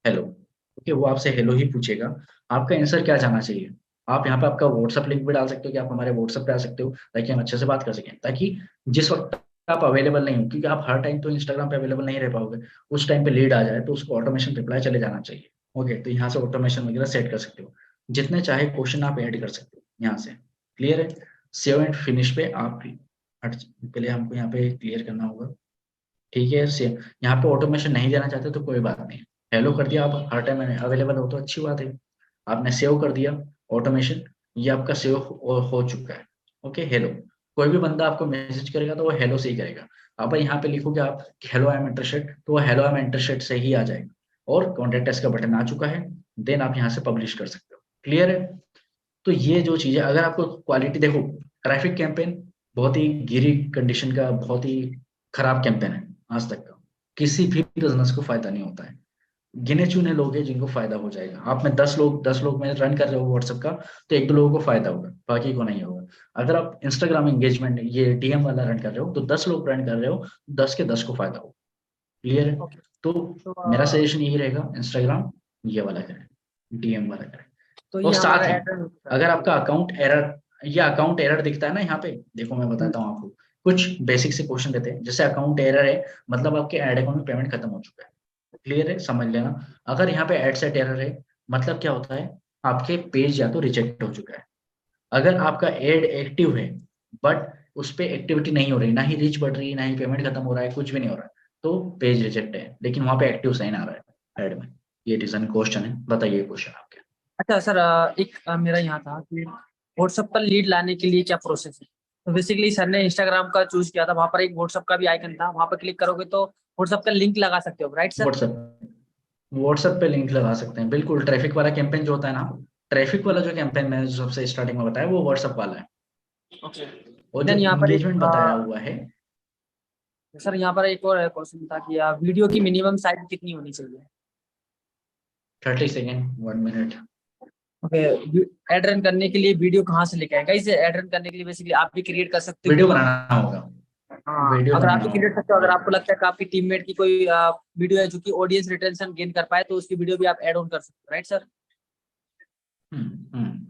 हेलो, ओके, वो आपसे हेलो ही पूछेगा, आपका आंसर क्या जाना चाहिए। आप यहाँ पे आपका व्हाट्सएप लिंक भी डाल सकते हो कि आप हमारे व्हाट्सएप पे आ सकते हो, ताकि हम अच्छे से बात कर सकें, ताकि जिस वक्त आप अवेलेबल नहीं हो, क्योंकि आप हर टाइम तो इंस्टाग्राम पे अवेलेबल नहीं रह पाओगे, उस टाइम पे लीड आ जाए तो उसको ऑटोमेशन रिप्लाई चले जाना चाहिए। ओके, तो यहाँ से ऑटोमेशन वगैरह सेट कर सकते हो, जितने चाहे क्वेश्चन आप ऐड कर सकते हो यहाँ से। क्लियर है? सेव एंड फिनिश पे आप पहले हमको यहाँ पे क्लियर करना होगा। ठीक है, सेम यहाँ पे ऑटोमेशन नहीं देना चाहते तो कोई बात नहीं, हेलो कर दिया, आप हर टाइम अवेलेबल हो तो अच्छी बात है। आपने सेव कर दिया ऑटोमेशन, ये आपका सेव हो चुका है। ओके, हेलो, कोई भी बंदा आपको मैसेज करेगा तो वो हेलो से ही करेगा। अब यहाँ पे लिखोगे आप हेलो आई एम इंटरेस्टेड, तो वो हेलो आई एम इंटरेस्टेड से ही आ जाएगा, और कॉन्टेक्ट अस का बटन आ चुका है, देन आप यहाँ से पब्लिश कर सकते हो। क्लियर है? तो ये जो चीज है, अगर आपको क्वालिटी देखो, ट्रैफिक कैंपेन बहुत ही गिरी कंडीशन का, बहुत ही खराब कैंपेन है आज तक का, किसी भी बिजनेस को फायदा नहीं होता है। गिने चुने लोग हैं जिनको फायदा हो जाएगा। आप में 10 लोग में रन कर रहे हो व्हाट्सएप का, तो 1-2 लोगों को फायदा होगा, बाकी को नहीं होगा। अगर आप इंस्टाग्राम एंगेजमेंट ये डीएम वाला रन कर रहे हो, तो 10 लोग रन कर रहे हो, 10 के 10 को फायदा होगा। क्लियर है? ओके। तो तो मेरा सजेशन यही रहेगा, इंस्टाग्राम ये वाला करें, डीएम वाला करें। तो और ये हमारा साथ ही एड्रेस। अगर आपका अकाउंट एरर दिखता है ना यहाँ पे, देखो मैं बताता हूँ आपको, कुछ बेसिक से क्वेश्चन देते हैं, जैसे अकाउंट एरर है, मतलब आपके एड अकाउंट में पेमेंट खत्म हो चुका है। क्लियर है? समझ लेना। अगर यहाँ पे एड सेट एरर है, मतलब क्या होता है, आपके पेज या तो रिजेक्ट हो चुका है। अगर आपका एड एक्टिव है, बट उस पर एक्टिविटी नहीं हो रही, ना ही रीच बढ़ रही है, ना ही पेमेंट खत्म हो रहा है, कुछ भी नहीं हो रहा है, तो पेज रिजेक्ट है, लेकिन वहां पे एक्टिव साइन आ रहा है एड में। ये रीजन क्वेश्चन है, बताइए क्वेश्चन आपके। अच्छा सर, एक मेरा यहाँ था कि व्हाट्सएप पर लीड लाने के लिए क्या प्रोसेस है। तो बेसिकली सर ने इंस्टाग्राम का चूज किया था, वहां पर एक व्हाट्सएप का भी आइकन था, वहां पर क्लिक करोगे तो व्हाट्सएप का लिंक लगा सकते हो, राइट सर? व्हाट्सएप पे लिंक लगा सकते हैं, बिल्कुल। ट्रैफिक वाला कैंपेन जो होता है ना, ट्रैफिक वाला जो कैंपेन मैंने जो सबसे स्टार्टिंग में बताया वो व्हाट्सएप वाला है। ओके। और जो देन यहाँ पर एक इंगेजमेंट बताया हुआ है, सर यहाँ पर एक और क्वेश्चन था कि वीडियो की मिनिमम साइज कितनी होनी चाहिए? 30 second 1 minute. Okay. Ad run करने के लिए वीडियो कहाँ से लेके आएगा? इसे एड रन करने के लिए बेसिकली आप भी क्रिएट कर सकते हो वीडियो वीडियो। बनाना होगा, हाँ, वीडियो अगर आप बनाना भी क्रिएट होगा। करते हो, अगर आपको लगता है कि आपकी टीममेट की कोई वीडियो है जो कि ऑडियंस रिटेंशन गेन कर पाए, तो उसकी वीडियो भी आप ऐड ऑन कर सकते हो, राइट सर?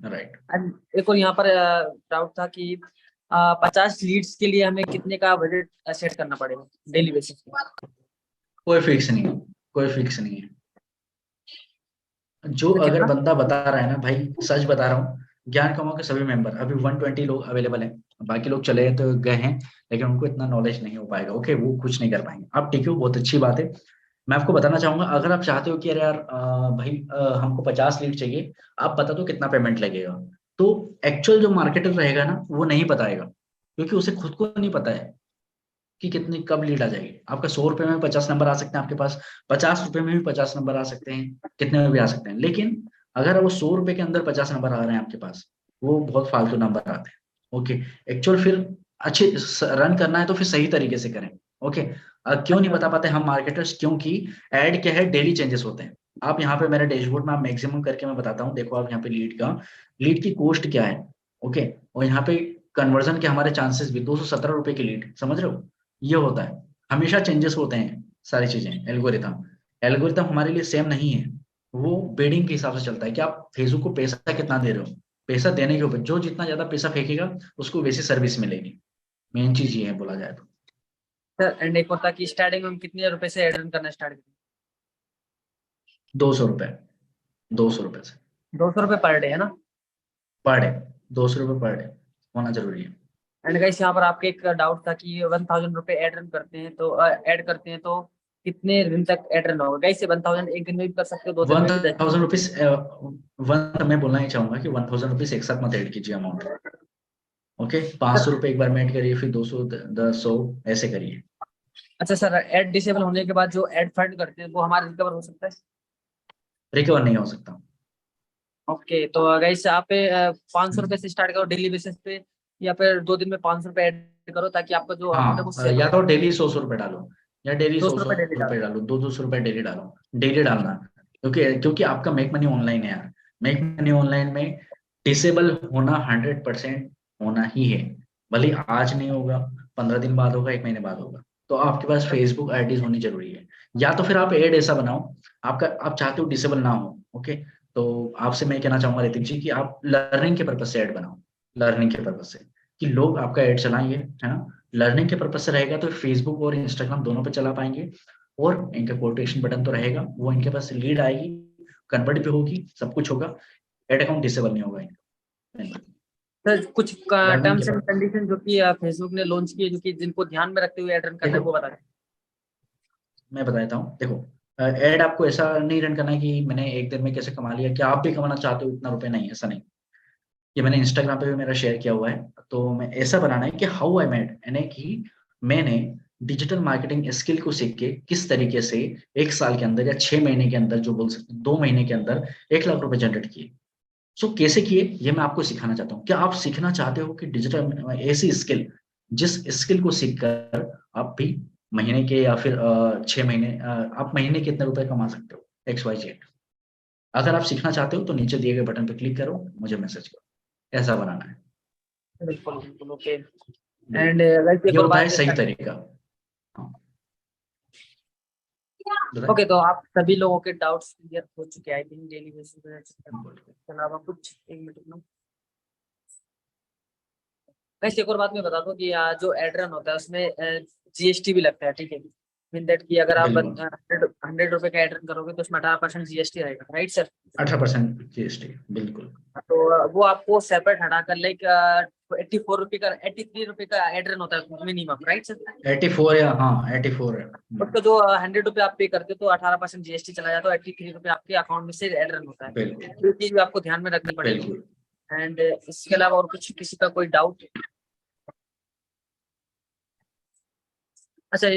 राइट। एंड एक और यहाँ पर डाउट था कि 50 लीड्स के लिए हमें कितने का बजट सेट करना पड़ेगा डेली बेसिस पे? कोई फिक्स नहीं है, कोई फिक्स नहीं है। जो तो अगर कितना? बंदा बता रहा है ना भाई, सच बता रहा हूँ, ज्ञान कमाओ के सभी मेंबर अभी 120 लोग अवेलेबल हैं, बाकी लोग चले तो गए हैं, लेकिन उनको इतना नॉलेज नहीं हो पाएगा। ओके, वो कुछ नहीं कर पाएंगे। आप ठीक हो, बहुत अच्छी बात है। मैं आपको बताना चाहूंगा, अगर आप चाहते हो कि अरे यार भाई हमको 50 लीड चाहिए, आप बता दो कितना पेमेंट लगेगा, तो एक्चुअल जो मार्केटर रहेगा ना वो नहीं बताएगा, क्योंकि उसे खुद को नहीं पता है कि कितनी कब लीड आ जाएगी। आपका 100 रुपए में 50 नंबर आ सकते हैं आपके पास, 50 रुपए में भी 50 नंबर आ सकते हैं, कितने में भी आ सकते हैं। लेकिन अगर वो 100 रुपए के अंदर 50 नंबर आ रहे हैं आपके पास, वो बहुत फालतू नंबर आते हैं। ओके, एक्चुअल फिर अच्छे रन करना है तो फिर सही तरीके से करें। ओके, क्यों नहीं बता पाते हम मार्केटर्स? क्योंकि एड क्या है, डेली चेंजेस होते हैं। आप यहाँ पे मेरे डैशबोर्ड में आप मैक्सिमम करके मैं बताता हूँ, देखो आप यहाँ पे लीड की कॉस्ट क्या है। ओके, और यहाँ पे कन्वर्जन के हमारे चांसेस भी 217 रुपए की लीड, समझ रहे हो? ये होता है, हमेशा चेंजेस होते हैं सारी चीजें। एल्गोरिथम एल्गोरिथम हमारे लिए सेम नहीं है, वो बेडिंग के हिसाब से चलता है कि आप फेसबुक को पैसा कितना दे रहे हो। पैसा देने के ऊपर, जो जितना ज्यादा पैसा फेंकेगा उसको वैसी सर्विस मिलेगी। मेन चीज ये है बोला जाए तो। सर एंड एक होता कि स्टार्टिंग में हम कितने रुपए से एड रन करना स्टार्ट करें? 200 रुपए, 200 रुपए से 200 रुपए पर डे है ना? पर डे, 200 रुपए पर डे होना जरूरी है। एंड गाइस यहाँ पर आपके एक डाउट था कि 1000 रुपए एड रन करते हैं तो ऐड करते हैं तो कितने दिन तक एड रन होगा? गाइस ये 1000 एक दिन में भी कर सकते हो, 2 दिन वन में भी, 10 दिन थाउजेंड रुपीज वन मैं बोलना ही चाहूंगा कि 1000 रुपीज एक साथ मत ऐड कीजिए अमाउंट। ओके, 500 रुपए एक बार में ऐड करिए, फिर 200, 100 ऐसे करिए। अच्छा सर, एड डिसेबल होने के बाद जो एड फंड करते हैं वो हमारा रिकवर हो सकता है? रिकवर नहीं हो सकता। ओके, तो गाइस आप 500 रुपए से स्टार्ट करो डेली बेसिस पे, या फिर 2 दिन में 500 रुपए ऐड करो ताकि आपका जो अमाउंट है वो हाँ, सेव या हो। तो डेली 100 रुपए डालो, या डेली दो सौ सौ सौ रुपए डेली रुपए डालो। डालो, 200 रुपए डेली डालो, डेली डालना। क्योंकि क्योंकि आपका मेक मनी ऑनलाइन है यार, मेक मनी ऑनलाइन में डिसेबल होना 100% होना ही है। भले ही आज नहीं होगा, 15 दिन बाद होगा, 1 महीने बाद होगा, तो आपके पास फेसबुक आईडीज होनी जरूरी है। या तो फिर आप एड ऐसा बनाओ, आपका आप चाहते हो डिसेबल ना हो। ओके, तो आपसे मैं कहना चाहूंगा ऋतिक जी कि आप लर्निंग के पर्पज से ऐड बनाओ, लर्निंग के पर्पज से, कि लोग आपका ऐड चलाएंगे, है ना। लर्निंग के पर्पज से रहेगा तो फेसबुक और इंस्टाग्राम दोनों पे चला पाएंगे, और इनका कोटेशन बटन तो रहेगा, वो इनके पास लीड आएगी, कन्वर्ट भी होगी, सब कुछ होगा, एड अकाउंट डिसेबल नहीं होगा इनका। सर कुछ लर्निंग के टर्म्स एंड पर्पज, कंडीशन जो कि फेसबुक ने लॉन्च की है, जो कि जिनको ध्यान में रखते हुए एड रन करना है, देखो वो बता दें। मैं बताता हूँ, देखो एड आपको ऐसा नहीं रन करना है कि मैंने एक दिन में कैसे कमा लिया, क्या आप भी कमाना चाहते हो इतना रुपए, नहीं, ऐसा नहीं। ये मैंने इंस्टाग्राम पे भी मेरा शेयर किया हुआ है। तो मैं ऐसा बनाना है कि हाउ आई मेड, यानी कि मैंने डिजिटल मार्केटिंग स्किल को सीख के किस तरीके से 1 साल के अंदर या 6 महीने के अंदर, जो बोल सकते 2 महीने के अंदर 1 लाख रुपए जनरेट किए। सो कैसे किए ये मैं आपको सिखाना चाहता हूँ। क्या आप सीखना चाहते हो कि डिजिटल ऐसी स्किल, जिस स्किल को सीखकर आप भी महीने के या फिर 6 महीने, आप महीने के कितने रुपए कमा सकते हो, XYZ। अगर आप सीखना चाहते हो तो नीचे दिए गए बटन पे क्लिक करो, मुझे मैसेज करो, ऐसा बनाना है। बिल्कुल बिल्कुल, ओके। एंड बिल्कुल, वैसे एक ये और होता है बात है सही सर। तरीका। हाँ, बताएं। ओके, तो आप सभी लोगों के डाउट्स क्लियर हो चुके हैं आई थिंक डेली बेसिस पे। इसके अलावा कुछ एक मिनट में वैसे एक और बात मैं बता दूं कि जो एड रन होता है उसमें जीएसटी भी लगता है, ठीक है? मीन दैट कि अगर आप बिल्कुल, 100 रुपए का एड रन करोगे तो उसमें 18% जीएसटी रहेगा, राइट सर? 18% GST, बिल्कुल। तो वो आपको सेपरेट हटाकर लाइक 84 रुपए का, 83 रुपए का एड रन होता है मिनिमम, राइट सर? 84, या हाँ 84 है। उसका जो 100 रुपए आप पे करते हो तो 18% जीएसटी चला जाता है, 83 रुपए आपके अकाउंट में से एड रन होता है। बिल्कुल, तो ये चीज भी आपको ध्यान में रखनी पड़ेगी। बिल्कुल। एंड इसके अलावा और कुछ किसी का कोई डाउट? अच्छा,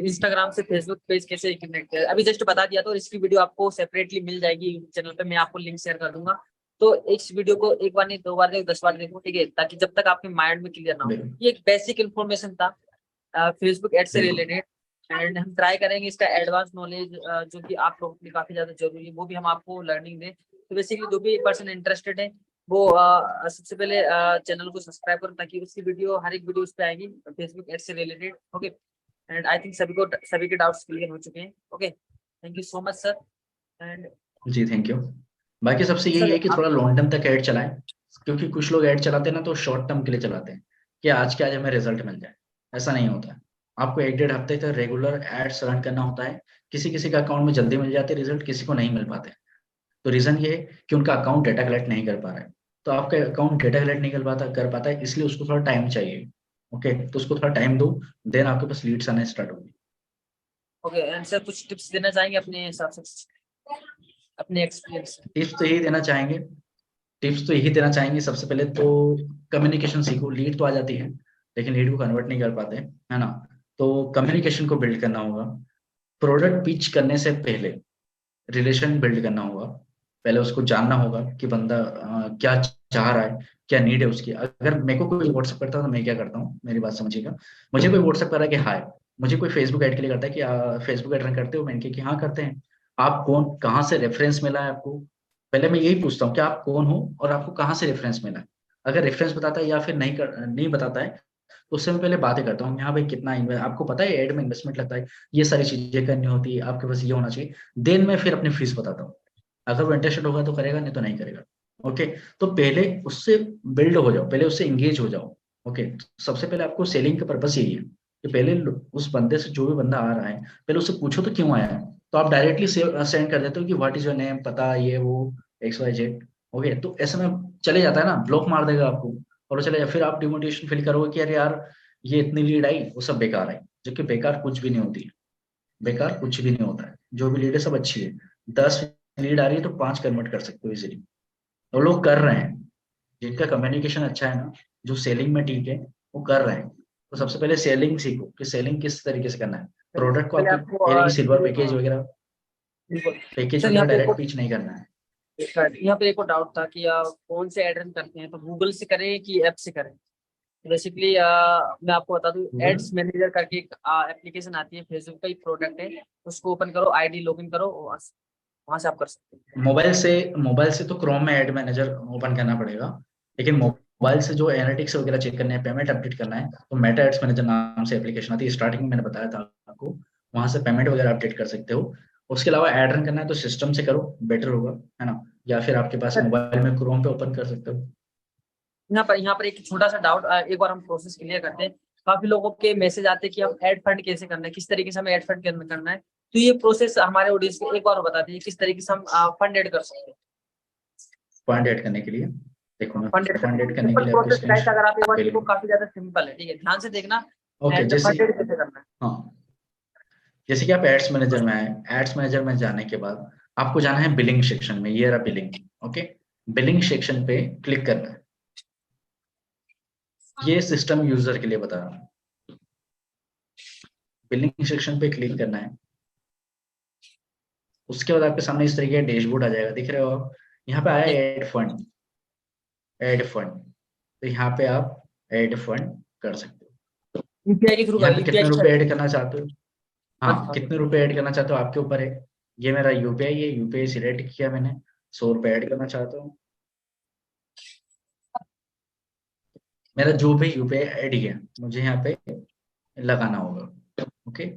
इंस्टाग्राम से फेसबुक पेज कैसे कनेक्ट है, अभी जस्ट बता दिया, तो इसकी वीडियो आपको सेपरेटली मिल जाएगी यूट्यूब चैनल पे, मैं आपको लिंक शेयर कर दूंगा। तो इस वीडियो को एक बार नहीं, 2 बार देखो, 10 बार देखो, ठीक है, ताकि जब तक आपके माइंड में क्लियर ना हो। बिल्कुल ये एक बेसिक इन्फॉर्मेशन था फेसबुक एड से बिल्कुल रिलेटेड, एंड हम ट्राई करेंगे इसका एडवांस नॉलेज जो कि आप लोगों के लिए काफी ज्यादा जरूरी है, वो भी हम आपको लर्निंग दें। तो बेसिकली जो भी पर्सन इंटरेस्टेड है वो सबसे पहले चैनल को सब्सक्राइब करो, ताकि उसकी वीडियो, हर एक वीडियो उस पर आएगी फेसबुक एड से related. Okay, and I think सभी के डाउट्स क्लियर हो चुके हैं। Okay, thank you so much sir. And जी, थैंक यू। बाकी सबसे यही सर है कि आप, थोड़ा लॉन्ग टर्म तक ऐड चलाएं, क्योंकि कुछ लोग ऐड चलाते हैं ना तो शॉर्ट टर्म के लिए चलाते हैं कि आज के आज हमें रिजल्ट मिल जाए। ऐसा नहीं होता है। आपको 1-1.5 हफ्ते तक रेगुलर एड्स रन करना होता है। किसी किसी का अकाउंट में जल्दी मिल जाते हैं रिजल्ट, किसी को नहीं मिल पाते। तो रीजन ये है कि उनका अकाउंट डेटा कलेक्ट नहीं कर पा रहा है। तो आपका अकाउंट डेटा कलेक्ट नहीं कर पाता है, इसलिए उसको थोड़ा टाइम चाहिए। ओके, तो उसको थोड़ा टाइम दो, देन आपके पास लीड्स आने स्टार्ट होंगे। ओके, एंड सर कुछ टिप्स देना चाहेंगे अपने हिसाब से, अपने एक्सपीरियंस से? टिप्स तो यही देना चाहेंगे, सबसे पहले तो कम्युनिकेशन सीखो। लीड तो आ जाती है, लेकिन लीड को कन्वर्ट नहीं कर पाते, है ना। तो कम्युनिकेशन को बिल्ड करना होगा। प्रोडक्ट पिच करने से पहले रिलेशन बिल्ड करना होगा। पहले उसको जानना होगा कि बंदा क्या चाह रहा है, क्या नीड है उसकी। अगर मेरे को कोई व्हाट्सअप करता है तो मैं क्या करता हूँ, मेरी बात समझिएगा। मुझे कोई व्हाट्सअप कर रहा है कि हाय, मुझे कोई फेसबुक ऐड के लिए करता है कि फेसबुक ऐड रन करते हो, मैंने कहा कि हाँ करते हैं। आप कौन, कहाँ से रेफरेंस मिला है आपको, पहले मैं यही पूछता हूँ कि आप कौन हो और आपको कहाँ से रेफरेंस मिला है। अगर रेफरेंस बताता है या फिर नहीं बताता है, तो उससे मैं पहले बातें करता हूँ, यहाँ भाई कितना आपको पता है एड में इन्वेस्टमेंट लगता है, ये सारी चीजें करनी होती है, आपके पास ये होना चाहिए। देन मैं फिर अपनी फीस बताता हूँ। अगर वो इंटरेस्टेड होगा तो करेगा, नहीं तो नहीं करेगा। ओके, तो पहले उससे बिल्ड हो जाओ, पहले उससे एंगेज हो जाओ। ओके, सबसे पहले आपको सेलिंग का पर्पस यही है कि पहले उस बंदे से, जो भी बंदा आ रहा है, पहले उससे पूछो तो क्यों आया है। तो आप डायरेक्टली सेंड कर देते हो कि व्हाट इज योर नेम, पता ये वो XYZ। ओके, तो ऐसे में चले जाता है ना, ब्लॉक मार देगा आपको और वो चले जाए। फिर आप डिमोटिवेशन फील करोगे कि अरे यार, ये इतनी लीड आई, वो सब बेकार है। जबकि बेकार कुछ भी नहीं होती है, बेकार कुछ भी नहीं होता है। जो भी लीड है सब अच्छी है। 10 लीड आ रही है तो 5 कन्वर्ट कर सकते हो इजीली, और लोग कर रहे हैं। जिनका कम्युनिकेशन अच्छा है ना, जो सेलिंग में ठीक है, वो कर रहे हैं। तो सबसे पहले सेलिंग सीखो कि सेलिंग किस तरीके से करना है। प्रोडक्ट को पहले आपके आपको पहले ही सिल्वर पैकेज वगैरह, बिल्कुल पैकेज सर, यहाँ वगैरह पे डायरेक्ट पिच नहीं करना है। यहाँ पे एक और डाउट था कि कौन से एड रन करते हैं, तो गूगल से करें कि ऐप से करें? बेसिकली मैं आपको बता दूं, गूगल, एड्स मैनेजर करके एक एप्लीकेशन आती है, फेसबुक का ही प्रोडक्ट है। उसको ओपन करो, आईडी लॉगिन करो, और वहां से आप कर सकते हैं। मोबाइल से तो क्रोम में एड मैनेजर ओपन करना पड़ेगा। लेकिन मोबाइल से जो एनालिटिक्स वगैरह चेक करने हैं, पेमेंट अपडेट करना है, तो मेटा एड्स मैनेजर नाम से एप्लीकेशन आती है। स्टार्टिंग में मैंने बताया था आपको, वहां से पेमेंट वगैरह अपडेट कर सकते हो। उसके अलावा एड रन करना है तो सिस्टम से करो, बेटर होगा, है ना। या फिर आपके पास सर मोबाइल में क्रोम पे ओपन कर सकते हो। यहाँ पर एक छोटा सा डाउट, एक बार हम प्रोसेस क्लियर करते हैं। काफी लोगों के मैसेज आते हैं कि हम एड फंड कैसे करना है, किस तरीके से हमें एड फंड करना है। तो ये प्रोसेस हमारे ऑडियंस को एक बार बता दीजिए, किस तरीके से हम फंड ऐड कर सकते हैं। फंड ऐड करने के लिए देखो, मैं फंड ऐड फंड करना ऐड करने के सिंपल लिए आपको प्रोसेस स्क्रीन, गाइस, अगर आप एक बार देखो, बिल्कुल। काफी ज्यादा सिंपल है, ठीक है, ध्यान से देखना। ओके, एंड जैसे, फंड ऐड कैसे करना है? हाँ, जैसे कि आप एड्स मैनेजर में आए, एड्स मैनेजर में जाने के बाद आपको जाना है बिलिंग सेक्शन में। ये रहा बिलिंग। ओके, बिलिंग सेक्शन पे क्लिक करना है। ये सिस्टम यूजर के लिए बता रहा हूँ। बिलिंग सेक्शन पे क्लिक करना है। उसके बाद आपके सामने इस तरीके का डैशबोर्ड आ जाएगा, दिख रहे हो आप। यहाँ पे आया ऐड फंड, ऐड फंड। तो यहाँ पे आप ऐड फंड कर सकते हो। यूपीआई के थ्रू, यहाँ पे यूपीआई कितने के रुपए थ्रू। ऐड करना चाहते हो, हाँ, कितने रुपए ऐड करना चाहते हो आपके ऊपर है। ये मेरा यूपीआई है, यूपीआई सिलेक्ट किया मैंने, 100 रुपए ऐड करना चाहता हूँ। मेरा जो भी यूपीआई आईडी है, मुझे यहाँ पे लगाना होगा। ओके,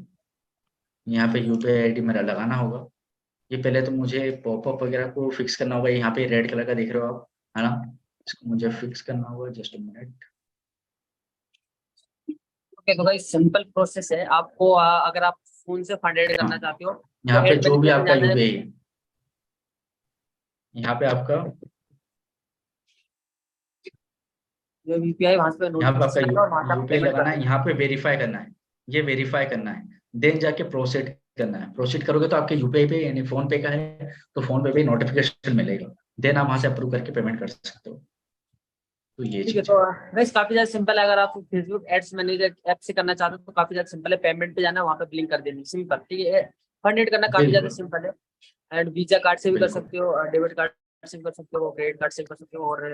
यहाँ पे यूपीआई आईडी मेरा लगाना होगा। ये पहले तो मुझे पॉपअप वगैरह को फिक्स करना होगा। यहाँ पे रेड कलर का देख रहे हो आप, है ना। इसको मुझे फिक्स करना होगा, जस्ट अ मिनट। ओके, तो भाई सिंपल प्रोसेस है। आपको अगर आप फोन से फंड ऐड हाँ, करना चाहते हो तो यहाँ पे ऐड जो भी मैनेजर में आपका जाना है। यूपीआई, यहाँ पे आपका, जो यूपीआई वहां पे यहाँ पे आपका नोटिफिकेशन आएगा और वहां से आप यूपीआई पेमेंट कर लगाना है। देंगे। यहाँ पे वेरीफाई करना है, ये वेरीफाई करना है। देन जाके प्रोसीड करना है। प्रोसीड करोगे तो आपके यूपीआई पे, यानी फोन पे का है तो फोन पे भी नोटिफिकेशन मिलेगा। देन आप वहां से अप्रूव करके पेमेंट कर सकते हो। तो ये ठीक है। चीज तो है। गाइस काफी ज्यादा सिंपल है, अगर आप फेसबुक एड्स मैनेजर ऐप से करना चाहते हो तो काफी ज्यादा सिंपल है। पेमेंट पे जाना, वहाँ पे लिंक कर देनी, सिंपल। ठीक है, फंड एड करना काफी ज्यादा बिल्कुल सिंपल है। एंड वीजा कार्ड से भी कर बिल्कुल। सकते हो, डेबिट कार्ड से भी कर सकते हो, क्रेडिट कार्ड से भी कर सकते हो, और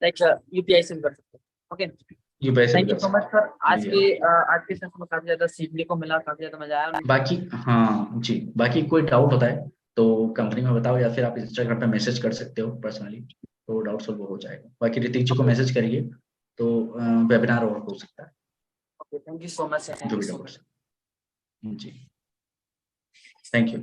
लाइक यूपीआई से भी कर सकते हो। ओके, यूपीआई से भी थैंक यू कर सो मच सकते सर। हैं जी। आज के सेशन में काफी ज्यादा सीखने को मिला, काफी ज्यादा मजा आया। बाकी हाँ जी, बाकी कोई डाउट होता है तो कंपनी में बताओ, या फिर आप इंस्टाग्राम पे मैसेज कर सकते हो पर्सनली, तो डाउट सॉल्व हो जाएगा। बाकी ऋतिक जी को मैसेज करिए तो वेबिनार और हो सकता है, okay, thank you so much sir, thank जो यू भी सो डाउट मच। जी। Thank you.